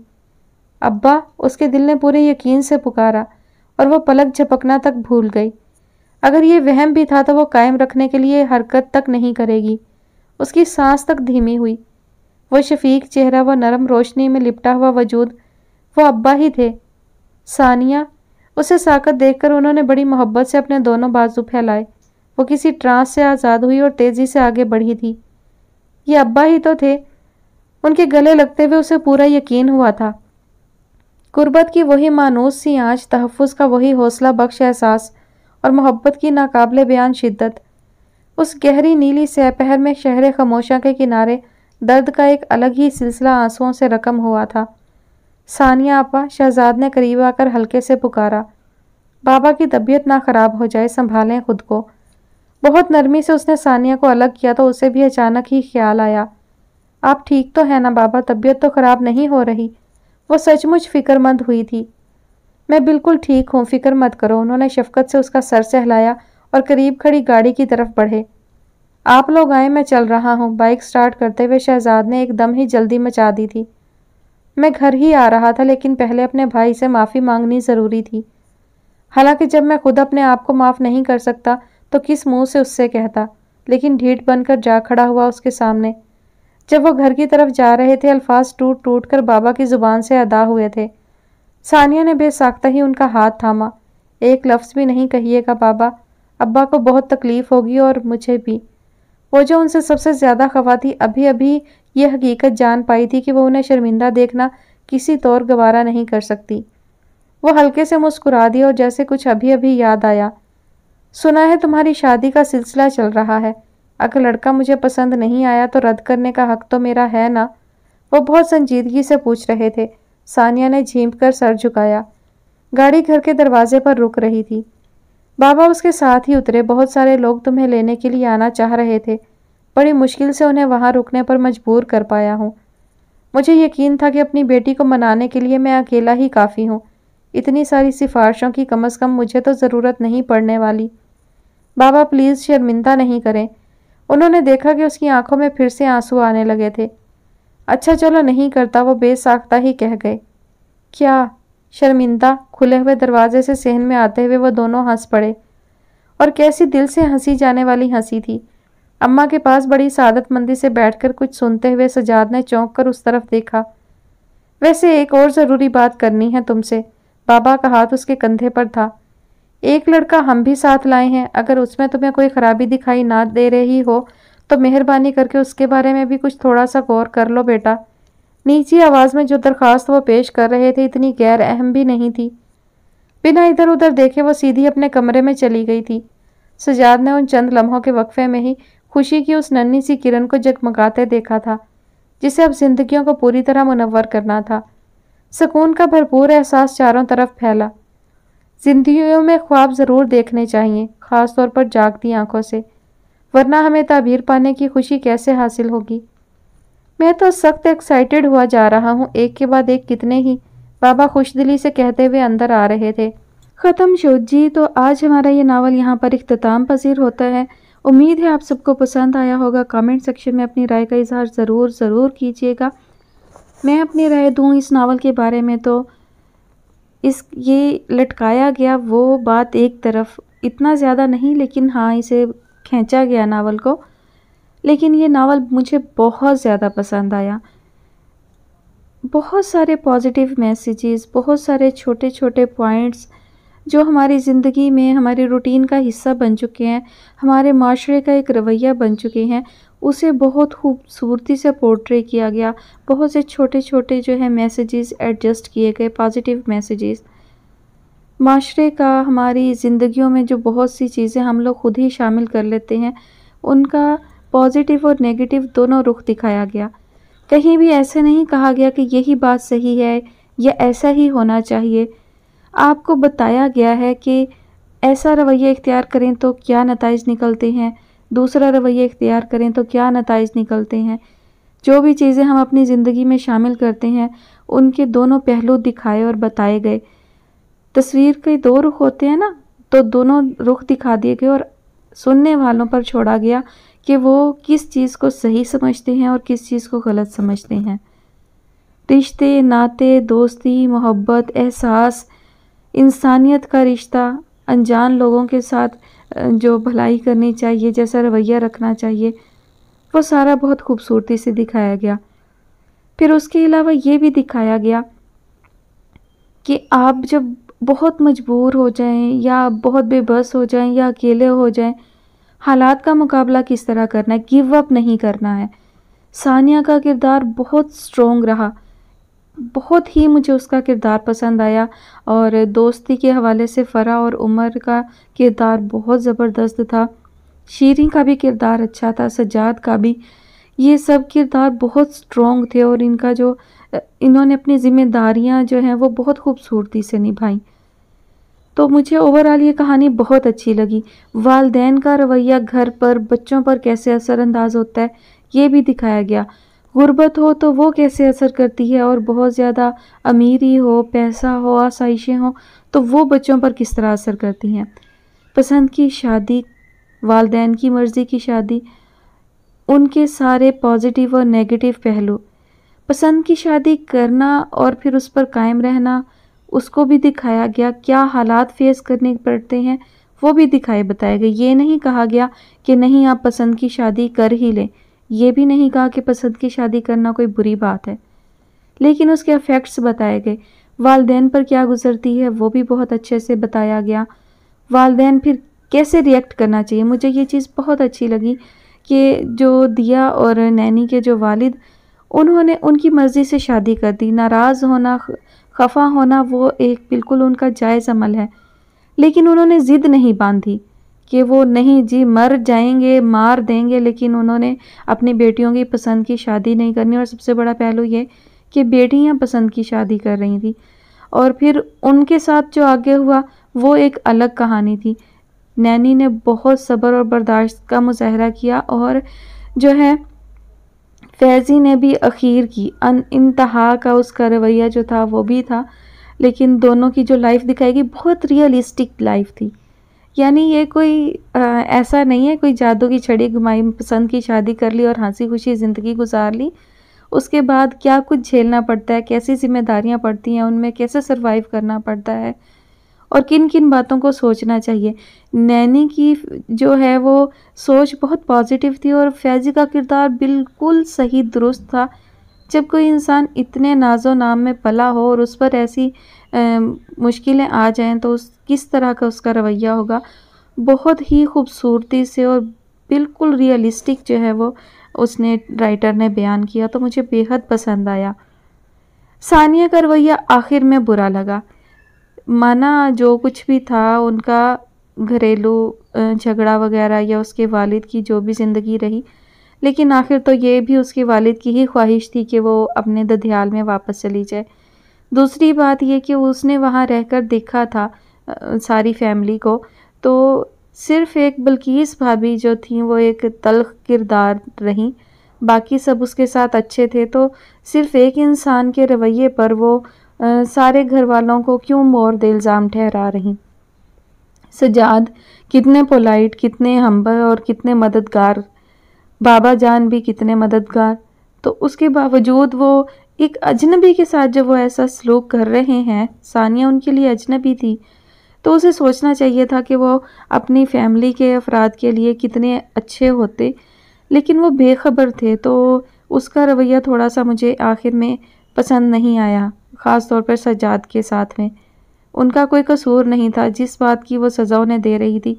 ابا، اس کے دل نے پورے یقین سے پکارا اور وہ پلک جھپکنا تک بھول گئی۔ اگر یہ وہم بھی تھا تو وہ قائم رکھنے کے لیے حرکت تک نہیں کرے گی۔ اس کی سانس تک دھیمی ہوئی۔ وہ شفیق چہرہ، وہ نرم روشنی میں لپٹا ہوا وجود، وہ ابا ہی تھے۔ ثانیہ، اسے ساکت دیکھ کر انہوں نے بڑی محبت سے اپنے دونوں بازو پھیلائے۔ وہ کسی ٹرانس سے آزاد ہوئی اور تیزی سے آگے بڑھی تھی۔ یہ ابا ہی تو تھے۔ ان کے گلے لگتے ہوئے اسے پورا یقین ہوا تھا۔ قربت کی وہی مانوس سی آنچ، تحفظ کا وہی حوصلہ بخش احساس اور محبت کی ناقابل بیان شدت۔ اس گہری نیلی سپہر میں شہر خاموشاں کے کنارے درد کا ایک الگ ہی سلسلہ آنسوؤں سے رقم ہوا تھا۔ ثانیہ آپا، شہزاد نے قریب آ کر ہلکے سے پکارا۔ بابا کی طبیعت نہ خراب ہو جائے، سنبھالیں خود کو۔ بہت نرمی سے اس نے ثانیہ کو الگ کیا تو اسے بھی اچانک ہی خیال آیا، آپ ٹھیک تو ہیں نا بابا؟ طبیعت تو خراب نہیں ہو رہی؟ وہ سچ مچ فکر مند ہوئی تھی۔ میں بالکل ٹھیک ہوں، فکر مت کرو۔ انہوں نے شفقت سے اس کا سر سہلایا اور قریب کھڑی گاڑی کی طرف بڑھے۔ آپ لوگ آئیں، میں چل رہا ہوں۔ بائک سٹارٹ کرتے ہوئے شہزاد نے ایک دم ہی جلدی مچا دی تھی۔ میں گھر ہی آ رہا تھا، لیکن پہلے اپنے بھائی سے معافی مانگنی ضروری تھی۔ حالانکہ جب میں خود اپنے آپ کو معاف نہیں کر سکتا تو کس منہ سے اس سے کہتا، لیکن ڈھیٹ بن کر جا کھڑا ہوا اس کے سامنے۔ جب وہ گھر کی طرف جا رہے تھے، الفاظ ٹوٹ ٹوٹ کر بابا کی زبان سے ادا ہوئے تھے۔ ثانیہ نے بے ساختہ ہی ان کا ہاتھ تھاما۔ ایک لفظ بھی نہیں کہیے گا بابا، ابا کو بہت تکلیف ہوگی اور مجھے بھی۔ وہ جو ان سے سب سے زیادہ خفا تھی، ابھی ابھی یہ حقیقت جان پائی تھی کہ وہ انہیں شرمندہ دیکھنا کسی طور گوارا نہیں کر سکتی۔ وہ ہلکے سے مسکرا دی اور جیسے کچھ ابھی ابھی یاد آیا، سنا ہے تمہاری شادی کا سلسلہ چل رہا ہے، اگر لڑکا مجھے پسند نہیں آیا تو رد کرنے کا حق تو میرا ہے نا؟ وہ بہت سنجیدگی سے پوچھ رہے تھے۔ ثانیہ نے جھینپ کر سر جھکایا۔ گاڑی گھر کے دروازے پر رک رہی تھی۔ بابا اس کے ساتھ ہی اترے۔ بہت سارے لوگ تمہیں لینے کے لیے آنا چاہ رہے تھے، بڑی مشکل سے انہیں وہاں رکنے پر مجبور کر پایا ہوں۔ مجھے یقین تھا کہ اپنی بیٹی کو منانے کے لیے میں اکیلا ہی کافی ہوں، اتنی ساری سفارشوں کی کم از کم مجھے تو ضرورت نہیں پڑنے والی۔ بابا پلیز شرمندہ نہیں کریں۔ انہوں نے دیکھا کہ اس کی آنکھوں میں پھر سے آنسو آنے لگے تھے۔ اچھا چلو نہیں کرتا، وہ بے ساختہ ہی کہہ گئے۔ کیا شرمندہ؟ کھلے ہوئے دروازے سے صحن میں آتے ہوئے وہ دونوں ہنس پڑے، اور کیسی دل سے ہنسی جانے والی ہنسی تھی۔ اماں کے پاس بڑی سعادت مندی سے بیٹھ کر کچھ سنتے ہوئے سجاد نے چونک کر اس طرف دیکھا۔ ویسے ایک اور ضروری بات کرنی ہے تم سے۔ بابا کا ہاتھ اس کے کندھے پر تھا۔ ایک لڑکا ہم بھی ساتھ لائے ہیں، اگر اس میں تمہیں کوئی خرابی دکھائی نہ دے رہی ہو تو مہربانی کر کے اس کے بارے میں بھی کچھ تھوڑا سا غور کر لو بیٹا۔ نیچی آواز میں جو درخواست وہ پیش کر رہے تھے اتنی غیر اہم بھی نہیں تھی۔ بنا ادھر ادھر دیکھے وہ سیدھی اپنے کمرے میں چلی گئی تھی۔ سجاد نے ان چند لمحوں کے وقفے میں ہی خوشی کی اس ننھی سی کرن کو جگمگاتے دیکھا تھا، جسے اب زندگیوں کو پوری طرح منور کرنا تھا۔ سکون کا بھرپور احساس چاروں طرف پھیلا۔ زندگیوں میں خواب ضرور دیکھنے چاہیے، خاص طور پر جاگتی آنکھوں سے، ورنہ ہمیں تعبیر پانے کی خوشی کیسے حاصل ہوگی؟ میں تو سخت ایکسائٹڈ ہوا جا رہا ہوں، ایک کے بعد ایک کتنے ہی، بابا خوش دلی سے کہتے ہوئے اندر آ رہے تھے۔ ختم شد جی، تو آج ہمارا یہ ناول یہاں پر اختتام پذیر ہوتا ہے۔ امید ہے آپ سب کو پسند آیا ہوگا۔ کامنٹ سیکشن میں اپنی رائے کا اظہار ضرور کیجیے گا۔ میں اپنی رائے دوں اس ناول کے بارے میں تو یہ لٹکایا گیا وہ بات ایک طرف، اتنا زیادہ نہیں، لیکن ہاں اسے کھینچا گیا ناول کو، لیکن یہ ناول مجھے بہت زیادہ پسند آیا۔ بہت سارے پازیٹیو میسیجز، بہت سارے چھوٹے چھوٹے پوائنٹس جو ہماری زندگی میں ہماری روٹین کا حصہ بن چکے ہیں، ہمارے معاشرے کا ایک رویہ بن چکے ہیں، اسے بہت خوبصورتی سے پورٹری کیا گیا۔ بہت سے چھوٹے چھوٹے جو ہیں میسیجز ایڈجسٹ کیے گئے، پازیٹیو میسیجز۔ معاشرے کا، ہماری زندگیوں میں جو بہت سی چیزیں ہم لوگ خود ہی شامل کر لیتے ہیں، ان کا پازیٹیو اور نیگیٹو دونوں رخ دکھایا گیا۔ کہیں بھی ایسے نہیں کہا گیا کہ یہی بات صحیح ہے یا ایسا ہی ہونا چاہیے۔ آپ کو بتایا گیا ہے کہ ایسا رویہ اختیار کریں تو کیا نتائج نکلتے ہیں، دوسرا رویہ اختیار کریں تو کیا نتائج نکلتے ہیں۔ جو بھی چیزیں ہم اپنی زندگی میں شامل کرتے ہیں ان کے دونوں پہلو دکھائے اور بتائے گئے۔ تصویر کے دو رخ ہوتے ہیں نا، تو دونوں رخ دکھا دیے گئے اور سننے والوں پر چھوڑا گیا کہ وہ کس چیز کو صحیح سمجھتے ہیں اور کس چیز کو غلط سمجھتے ہیں۔ رشتے، ناطے، دوستی، محبت، احساس، انسانیت کا رشتہ، انجان لوگوں کے ساتھ جو بھلائی کرنی چاہیے، جیسا رویہ رکھنا چاہیے، وہ سارا بہت خوبصورتی سے دکھایا گیا۔ پھر اس کے علاوہ یہ بھی دکھایا گیا کہ آپ جب بہت مجبور ہو جائیں یا بہت بے بس ہو جائیں یا اکیلے ہو جائیں، حالات کا مقابلہ کس طرح کرنا ہے، گیو اپ نہیں کرنا ہے۔ ثانیہ کا کردار بہت سٹرونگ رہا، بہت ہی مجھے اس کا کردار پسند آیا، اور دوستی کے حوالے سے فرح اور عمر کا کردار بہت زبردست تھا۔ شیریں کا بھی کردار اچھا تھا، سجاد کا بھی۔ یہ سب کردار بہت سٹرونگ تھے، اور انہوں نے اپنی ذمہ داریاں جو ہیں وہ بہت خوبصورتی سے نبھائیں۔ تو مجھے اوورآل یہ کہانی بہت اچھی لگی۔ والدین کا رویہ گھر پر، بچوں پر کیسے اثر انداز ہوتا ہے، یہ بھی دکھایا گیا۔ غربت ہو تو وہ کیسے اثر کرتی ہے، اور بہت زیادہ امیری ہو، پیسہ ہو، آسائشیں ہوں تو وہ بچوں پر کس طرح اثر کرتی ہیں۔ پسند کی شادی، والدین کی مرضی کی شادی، ان کے سارے پازیٹیو اور نیگیٹو پہلو۔ پسند کی شادی کرنا اور پھر اس پر قائم رہنا، اس کو بھی دکھایا گیا۔ کیا حالات فیس کرنے پڑتے ہیں وہ بھی بتائے گئے۔ یہ نہیں کہا گیا کہ نہیں آپ پسند کی شادی کر ہی لیں، یہ بھی نہیں کہا کہ پسند کی شادی کرنا کوئی بری بات ہے، لیکن اس کے ایفیکٹس بتائے گئے۔ والدین پر کیا گزرتی ہے وہ بھی بہت اچھے سے بتایا گیا۔ والدین پھر کیسے ریئیکٹ کرنا چاہیے، مجھے یہ چیز بہت اچھی لگی کہ جو دیا اور نینی کے جو والد، انہوں نے ان کی مرضی سے شادی کر دی۔ ناراض ہونا، خفا ہونا وہ ایک بالکل ان کا جائز عمل ہے، لیکن انہوں نے ضد نہیں باندھی کہ وہ نہیں جی مر جائیں گے، مار دیں گے، لیکن انہوں نے اپنی بیٹیوں کی پسند کی شادی نہیں کرنی۔ اور سب سے بڑا پہلو یہ کہ بیٹیاں پسند کی شادی کر رہی تھیں، اور پھر ان کے ساتھ جو آگے ہوا وہ ایک الگ کہانی تھی۔ نینی نے بہت صبر اور برداشت کا مظاہرہ کیا، اور جو ہے فیضی نے بھی اخیر کی انتہا کا اس کا رویہ جو تھا وہ بھی تھا، لیکن دونوں کی جو لائف دکھائی گئی بہت ریئلسٹک لائف تھی۔ یعنی یہ کوئی ایسا نہیں ہے کوئی جادو کی چھڑی گھمائی، پسند کی شادی کر لی اور ہنسی خوشی زندگی گزار لی، اس کے بعد کیا کچھ جھیلنا پڑتا ہے، کیسی ذمہ داریاں پڑتی ہیں، ان میں کیسے سروائیو کرنا پڑتا ہے، اور کن کن باتوں کو سوچنا چاہیے۔ نینی کی جو ہے وہ سوچ بہت پازیٹیو تھی، اور فیضی کا کردار بالکل صحیح درست تھا۔ جب کوئی انسان اتنے ناز و نام میں پلا ہو اور اس پر ایسی مشکلیں آ جائیں تو کس طرح کا اس کا رویہ ہوگا، بہت ہی خوبصورتی سے اور بالکل ریئلسٹک جو ہے وہ اس نے رائٹر نے بیان کیا، تو مجھے بے حد پسند آیا۔ ثانیہ کا رویہ آخر میں برا لگا، مانا جو کچھ بھی تھا ان کا گھریلو جھگڑا وغیرہ یا اس کے والد کی جو بھی زندگی رہی، لیکن آخر تو یہ بھی اس کے والد کی ہی خواہش تھی کہ وہ اپنے ددھیال میں واپس چلی جائے۔ دوسری بات یہ کہ اس نے وہاں رہ کر دیکھا تھا ساری فیملی کو، تو صرف ایک بلقیس بھابھی جو تھیں وہ ایک تلخ کردار رہیں، باقی سب اس کے ساتھ اچھے تھے، تو صرف ایک انسان کے رویے پر وہ سارے گھر والوں کو کیوں مورد الزام ٹھہرا رہی۔ سجاد کتنے پولائٹ، کتنے ہمبل اور کتنے مددگار، بابا جان بھی کتنے مددگار، تو اس کے باوجود وہ ایک اجنبی کے ساتھ جو وہ ایسا سلوک کر رہے ہیں، ثانیہ ان کے لیے اجنبی تھی، تو اسے سوچنا چاہیے تھا کہ وہ اپنی فیملی کے افراد کے لیے کتنے اچھے ہوتے، لیکن وہ بے خبر تھے، تو اس کا رویہ تھوڑا سا مجھے آخر میں پسند نہیں آیا، خاص طور پر سجاد کے ساتھ میں۔ ان کا کوئی قصور نہیں تھا، جس بات کی وہ سزا انہیں دے رہی تھی،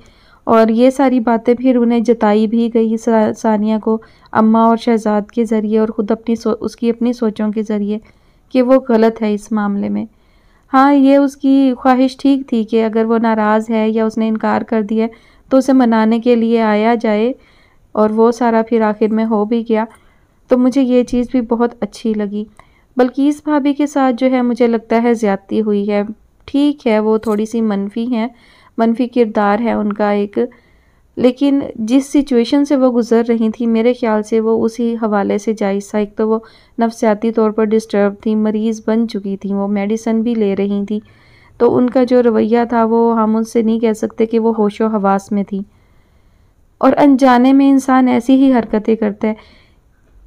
اور یہ ساری باتیں پھر انہیں جتائی بھی گئی ثانیہ کو اماں اور شہزاد کے ذریعے، اور خود اس کی اپنی سوچوں کے ذریعے کہ وہ غلط ہے اس معاملے میں۔ ہاں، یہ اس کی خواہش ٹھیک تھی کہ اگر وہ ناراض ہے یا اس نے انکار کر دیا تو اسے منانے کے لیے آیا جائے، اور وہ سارا پھر آخر میں ہو بھی گیا، تو مجھے یہ چیز بھی بہت اچھی لگی۔ بلقیس بھابھی کے ساتھ جو ہے مجھے لگتا ہے زیادتی ہوئی ہے، ٹھیک ہے وہ تھوڑی سی منفی ہیں، منفی کردار ہے ان کا ایک، لیکن جس سچویشن سے وہ گزر رہی تھی میرے خیال سے وہ اسی حوالے سے جائز تھا۔ ایک تو وہ نفسیاتی طور پر ڈسٹرب تھی، مریض بن چکی تھیں، وہ میڈیسن بھی لے رہی تھی، تو ان کا جو رویہ تھا وہ ہم ان سے نہیں کہہ سکتے کہ وہ ہوش و حواس میں تھی۔ اور انجانے میں انسان ایسی ہی حرکتیں کرتا ہے۔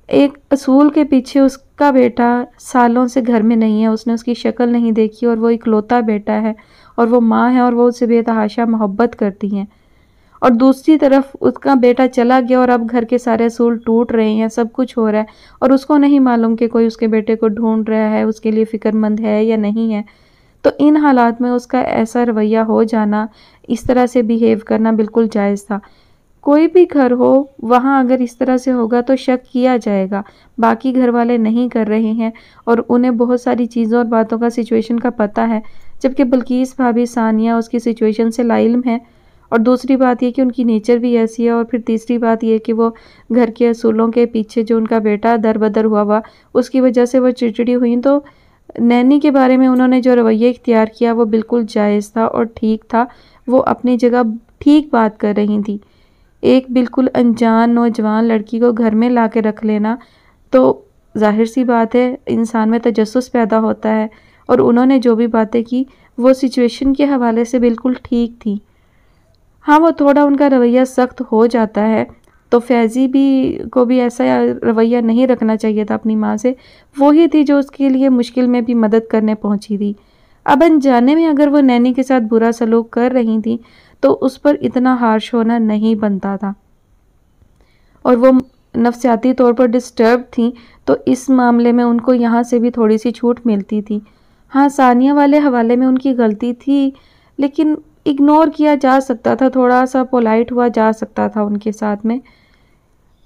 ایک اصول کے پیچھے اس کا بیٹا سالوں سے گھر میں نہیں ہے، اس نے اس کی شکل نہیں دیکھی اور وہ اکلوتا بیٹا ہے اور وہ ماں ہے اور وہ اسے بے تحاشا محبت کرتی ہیں، اور دوسری طرف اس کا بیٹا چلا گیا اور اب گھر کے سارے اصول ٹوٹ رہے ہیں، سب کچھ ہو رہا ہے اور اس کو نہیں معلوم کہ کوئی اس کے بیٹے کو ڈھونڈ رہا ہے، اس کے لیے فکر مند ہے یا نہیں ہے۔ تو ان حالات میں اس کا ایسا رویہ ہو جانا، اس طرح سے بیہیو کرنا بالکل جائز تھا۔ کوئی بھی گھر ہو وہاں اگر اس طرح سے ہوگا تو شک کیا جائے گا، باقی گھر والے نہیں کر رہے ہیں اور انہیں بہت ساری چیزوں اور باتوں کا سچویشن کا پتہ ہے، جبکہ بلقیس بھابی ثانیہ اس کی سچویشن سے لا علم ہے۔ اور دوسری بات یہ کہ ان کی نیچر بھی ایسی ہے، اور پھر تیسری بات یہ کہ وہ گھر کے اصولوں کے پیچھے جو ان کا بیٹا در بدر ہوا اس کی وجہ سے وہ چڑچڑی ہوئیں، تو نینی کے بارے میں انہوں نے جو رویہ اختیار کیا وہ بالکل جائز تھا اور ٹھیک تھا، وہ اپنی جگہ ٹھیک بات کر رہی تھی۔ ایک بالکل انجان نوجوان لڑکی کو گھر میں لا کے رکھ لینا تو ظاہر سی بات ہے انسان میں تجسس پیدا ہوتا ہے، اور انہوں نے جو بھی باتیں کی وہ سچویشن کے حوالے سے بالکل ٹھیک تھی۔ ہاں وہ تھوڑا ان کا رویہ سخت ہو جاتا ہے، تو فیضی کو بھی ایسا رویہ نہیں رکھنا چاہیے تھا اپنی ماں سے، وہی تھی جو اس کے لیے مشکل میں بھی مدد کرنے پہنچی تھی۔ اب انجانے میں اگر وہ نینی کے ساتھ برا سلوک کر رہی تھی تو اس پر اتنا ہارش ہونا نہیں بنتا تھا، اور وہ نفسیاتی طور پر ڈسٹرب تھیں تو اس معاملے میں ان کو یہاں سے بھی تھوڑی سی چھوٹ ملتی تھی۔ ہاں ثانیہ والے حوالے میں ان کی غلطی تھی، لیکن اگنور کیا جا سکتا تھا، تھوڑا سا پولائٹ ہوا جا سکتا تھا ان کے ساتھ میں۔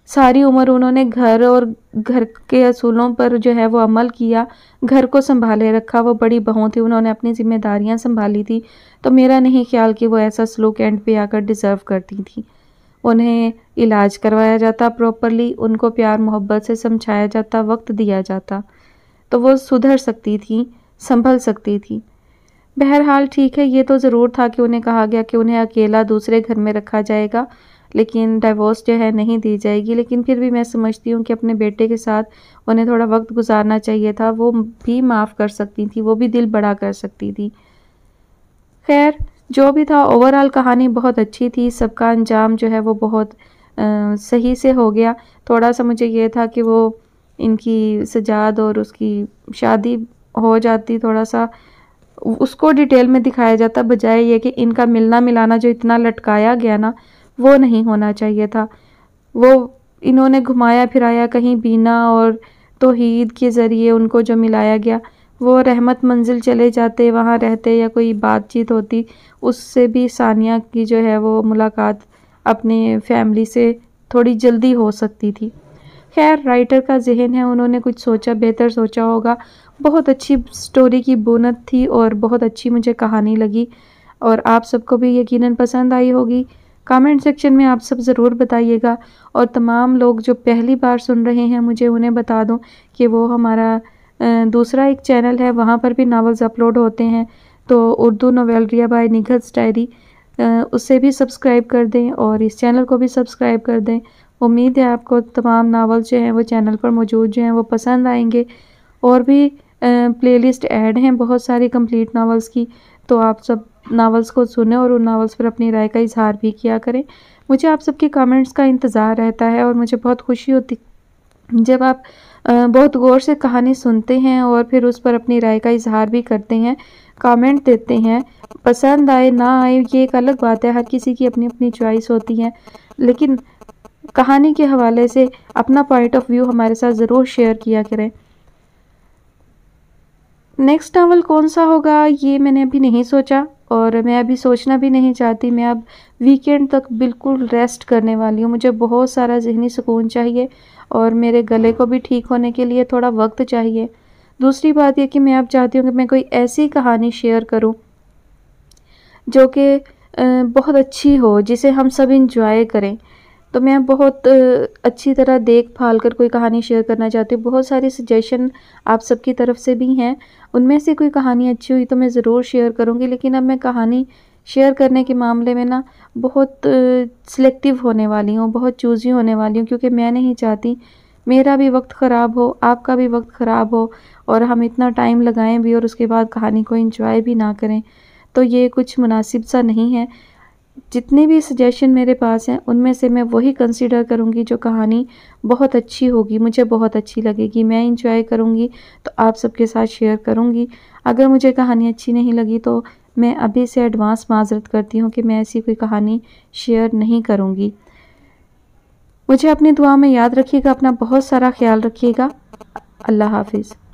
ساری عمر انہوں نے گھر اور گھر کے اصولوں پر جو ہے وہ عمل کیا، گھر کو سنبھالے رکھا، وہ بڑی بہو تھی، انہوں نے اپنی ذمہ داریاں سنبھالی تھی، تو میرا نہیں خیال کہ وہ ایسا سلوک اینڈ پہ آ کر ڈیزرو کرتی تھی۔ انہیں علاج کروایا جاتا پراپرلی، ان کو پیار محبت سے سمجھایا جاتا، وقت دیا جاتا، تو وہ سدھر سکتی تھی، سنبھل سکتی تھی۔ بہرحال ٹھیک ہے، یہ تو ضرور تھا کہ انہیں کہا گیا کہ انہیں اکیلا دوسرے گھر میں رکھا جائے گا، لیکن ڈیورس جو ہے نہیں دی جائے گی، لیکن پھر بھی میں سمجھتی ہوں کہ اپنے بیٹے کے ساتھ انہیں تھوڑا وقت گزارنا چاہیے تھا، وہ بھی معاف کر سکتی تھی، وہ بھی دل بڑا کر سکتی تھی۔ خیر جو بھی تھا، اوورآل کہانی بہت اچھی تھی، سب کا انجام جو ہے وہ بہت صحیح سے ہو گیا۔ تھوڑا سا مجھے یہ تھا کہ وہ ان کی سجاد اور اس کی شادی ہو جاتی، تھوڑا سا اس کو ڈیٹیل میں دکھایا جاتا، بجائے یہ کہ ان کا ملنا ملانا جو اتنا لٹکایا گیا نا، وہ نہیں ہونا چاہیے تھا۔ وہ انہوں نے گھمایا پھرایا کہیں بینا اور توحید کے ذریعے ان کو جو ملایا گیا، وہ رحمت منزل چلے جاتے، وہاں رہتے یا کوئی بات چیت ہوتی، اس سے بھی ثانیہ کی جو ہے وہ ملاقات اپنے فیملی سے تھوڑی جلدی ہو سکتی تھی۔ خیر رائٹر کا ذہن ہے، انہوں نے کچھ سوچا، بہتر سوچا ہوگا۔ بہت اچھی سٹوری کی بنیاد تھی اور بہت اچھی مجھے کہانی لگی، اور آپ سب کو بھی یقیناً پسند آئی ہوگی۔ کامنٹ سیکشن میں آپ سب ضرور بتائیے گا، اور تمام لوگ جو پہلی بار سن رہے ہیں مجھے انہیں بتا دوں کہ وہ ہمارا دوسرا ایک چینل ہے، وہاں پر بھی ناولز اپلوڈ ہوتے ہیں، تو اردو نویلریا بائی نگہت ڈائری، اسے بھی سبسکرائب کر دیں اور اس چینل کو بھی سبسکرائب کر دیں۔ امید ہے آپ کو تمام ناولز جو ہیں وہ چینل پر موجود جو ہیں وہ پسند آئیں گے، اور بھی پلے لسٹ ایڈ ہیں بہت ساری کمپلیٹ ناولز کی، تو آپ سب ناولز کو سنیں اور ان ناولز پر اپنی رائے کا اظہار بھی کیا کریں۔ مجھے آپ سب کے کامنٹس کا انتظار رہتا ہے، اور مجھے بہت خوشی ہوتی جب آپ بہت غور سے کہانی سنتے ہیں اور پھر اس پر اپنی رائے کا اظہار بھی کرتے ہیں، کامنٹ دیتے ہیں۔ پسند آئے نہ آئے یہ ایک الگ بات ہے، ہر کسی کی اپنی اپنی چوائس ہوتی ہے، لیکن کہانی کے حوالے سے اپنا پوائنٹ آف ویو ہمارے ساتھ ضرور شیئر کیا کریں۔ نیکسٹ ناول کون سا ہوگا یہ میں نے ابھی نہیں سوچا، اور میں ابھی سوچنا بھی نہیں چاہتی۔ میں اب ویکینڈ تک بالکل ریسٹ کرنے والی ہوں، مجھے بہت سارا ذہنی سکون چاہیے، اور میرے گلے کو بھی ٹھیک ہونے کے لیے تھوڑا وقت چاہیے۔ دوسری بات یہ کہ میں اب چاہتی ہوں کہ میں کوئی ایسی کہانی شیئر کروں جو کہ بہت اچھی ہو، جسے ہم سب انجوائے کریں، تو میں بہت اچھی طرح دیکھ بھال کر کوئی کہانی شیئر کرنا چاہتی ہوں۔ بہت ساری سجیشن آپ سب کی طرف سے بھی ہیں، ان میں سے کوئی کہانی اچھی ہوئی تو میں ضرور شیئر کروں گی، لیکن اب میں کہانی شیئر کرنے کے معاملے میں نا بہت سلیکٹیو ہونے والی ہوں، بہت چوزی ہونے والی ہوں، کیونکہ میں نہیں چاہتی میرا بھی وقت خراب ہو، آپ کا بھی وقت خراب ہو، اور ہم اتنا ٹائم لگائیں بھی اور اس کے بعد کہانی کو انجوائے بھی نہ کریں، تو یہ کچھ مناسب سا نہیں ہے۔ جتنے بھی سجیشن میرے پاس ہیں ان میں سے میں وہی کنسیڈر کروں گی جو کہانی بہت اچھی ہوگی، مجھے بہت اچھی لگے گی، میں انجوائے کروں گی تو آپ سب کے ساتھ شیئر کروں گی۔ اگر مجھے کہانی اچھی نہیں لگی تو میں ابھی سے ایڈوانس معذرت کرتی ہوں کہ میں ایسی کوئی کہانی شیئر نہیں کروں گی۔ مجھے اپنی دعا میں یاد رکھیے گا، اپنا بہت سارا خیال رکھیے گا۔ اللہ حافظ۔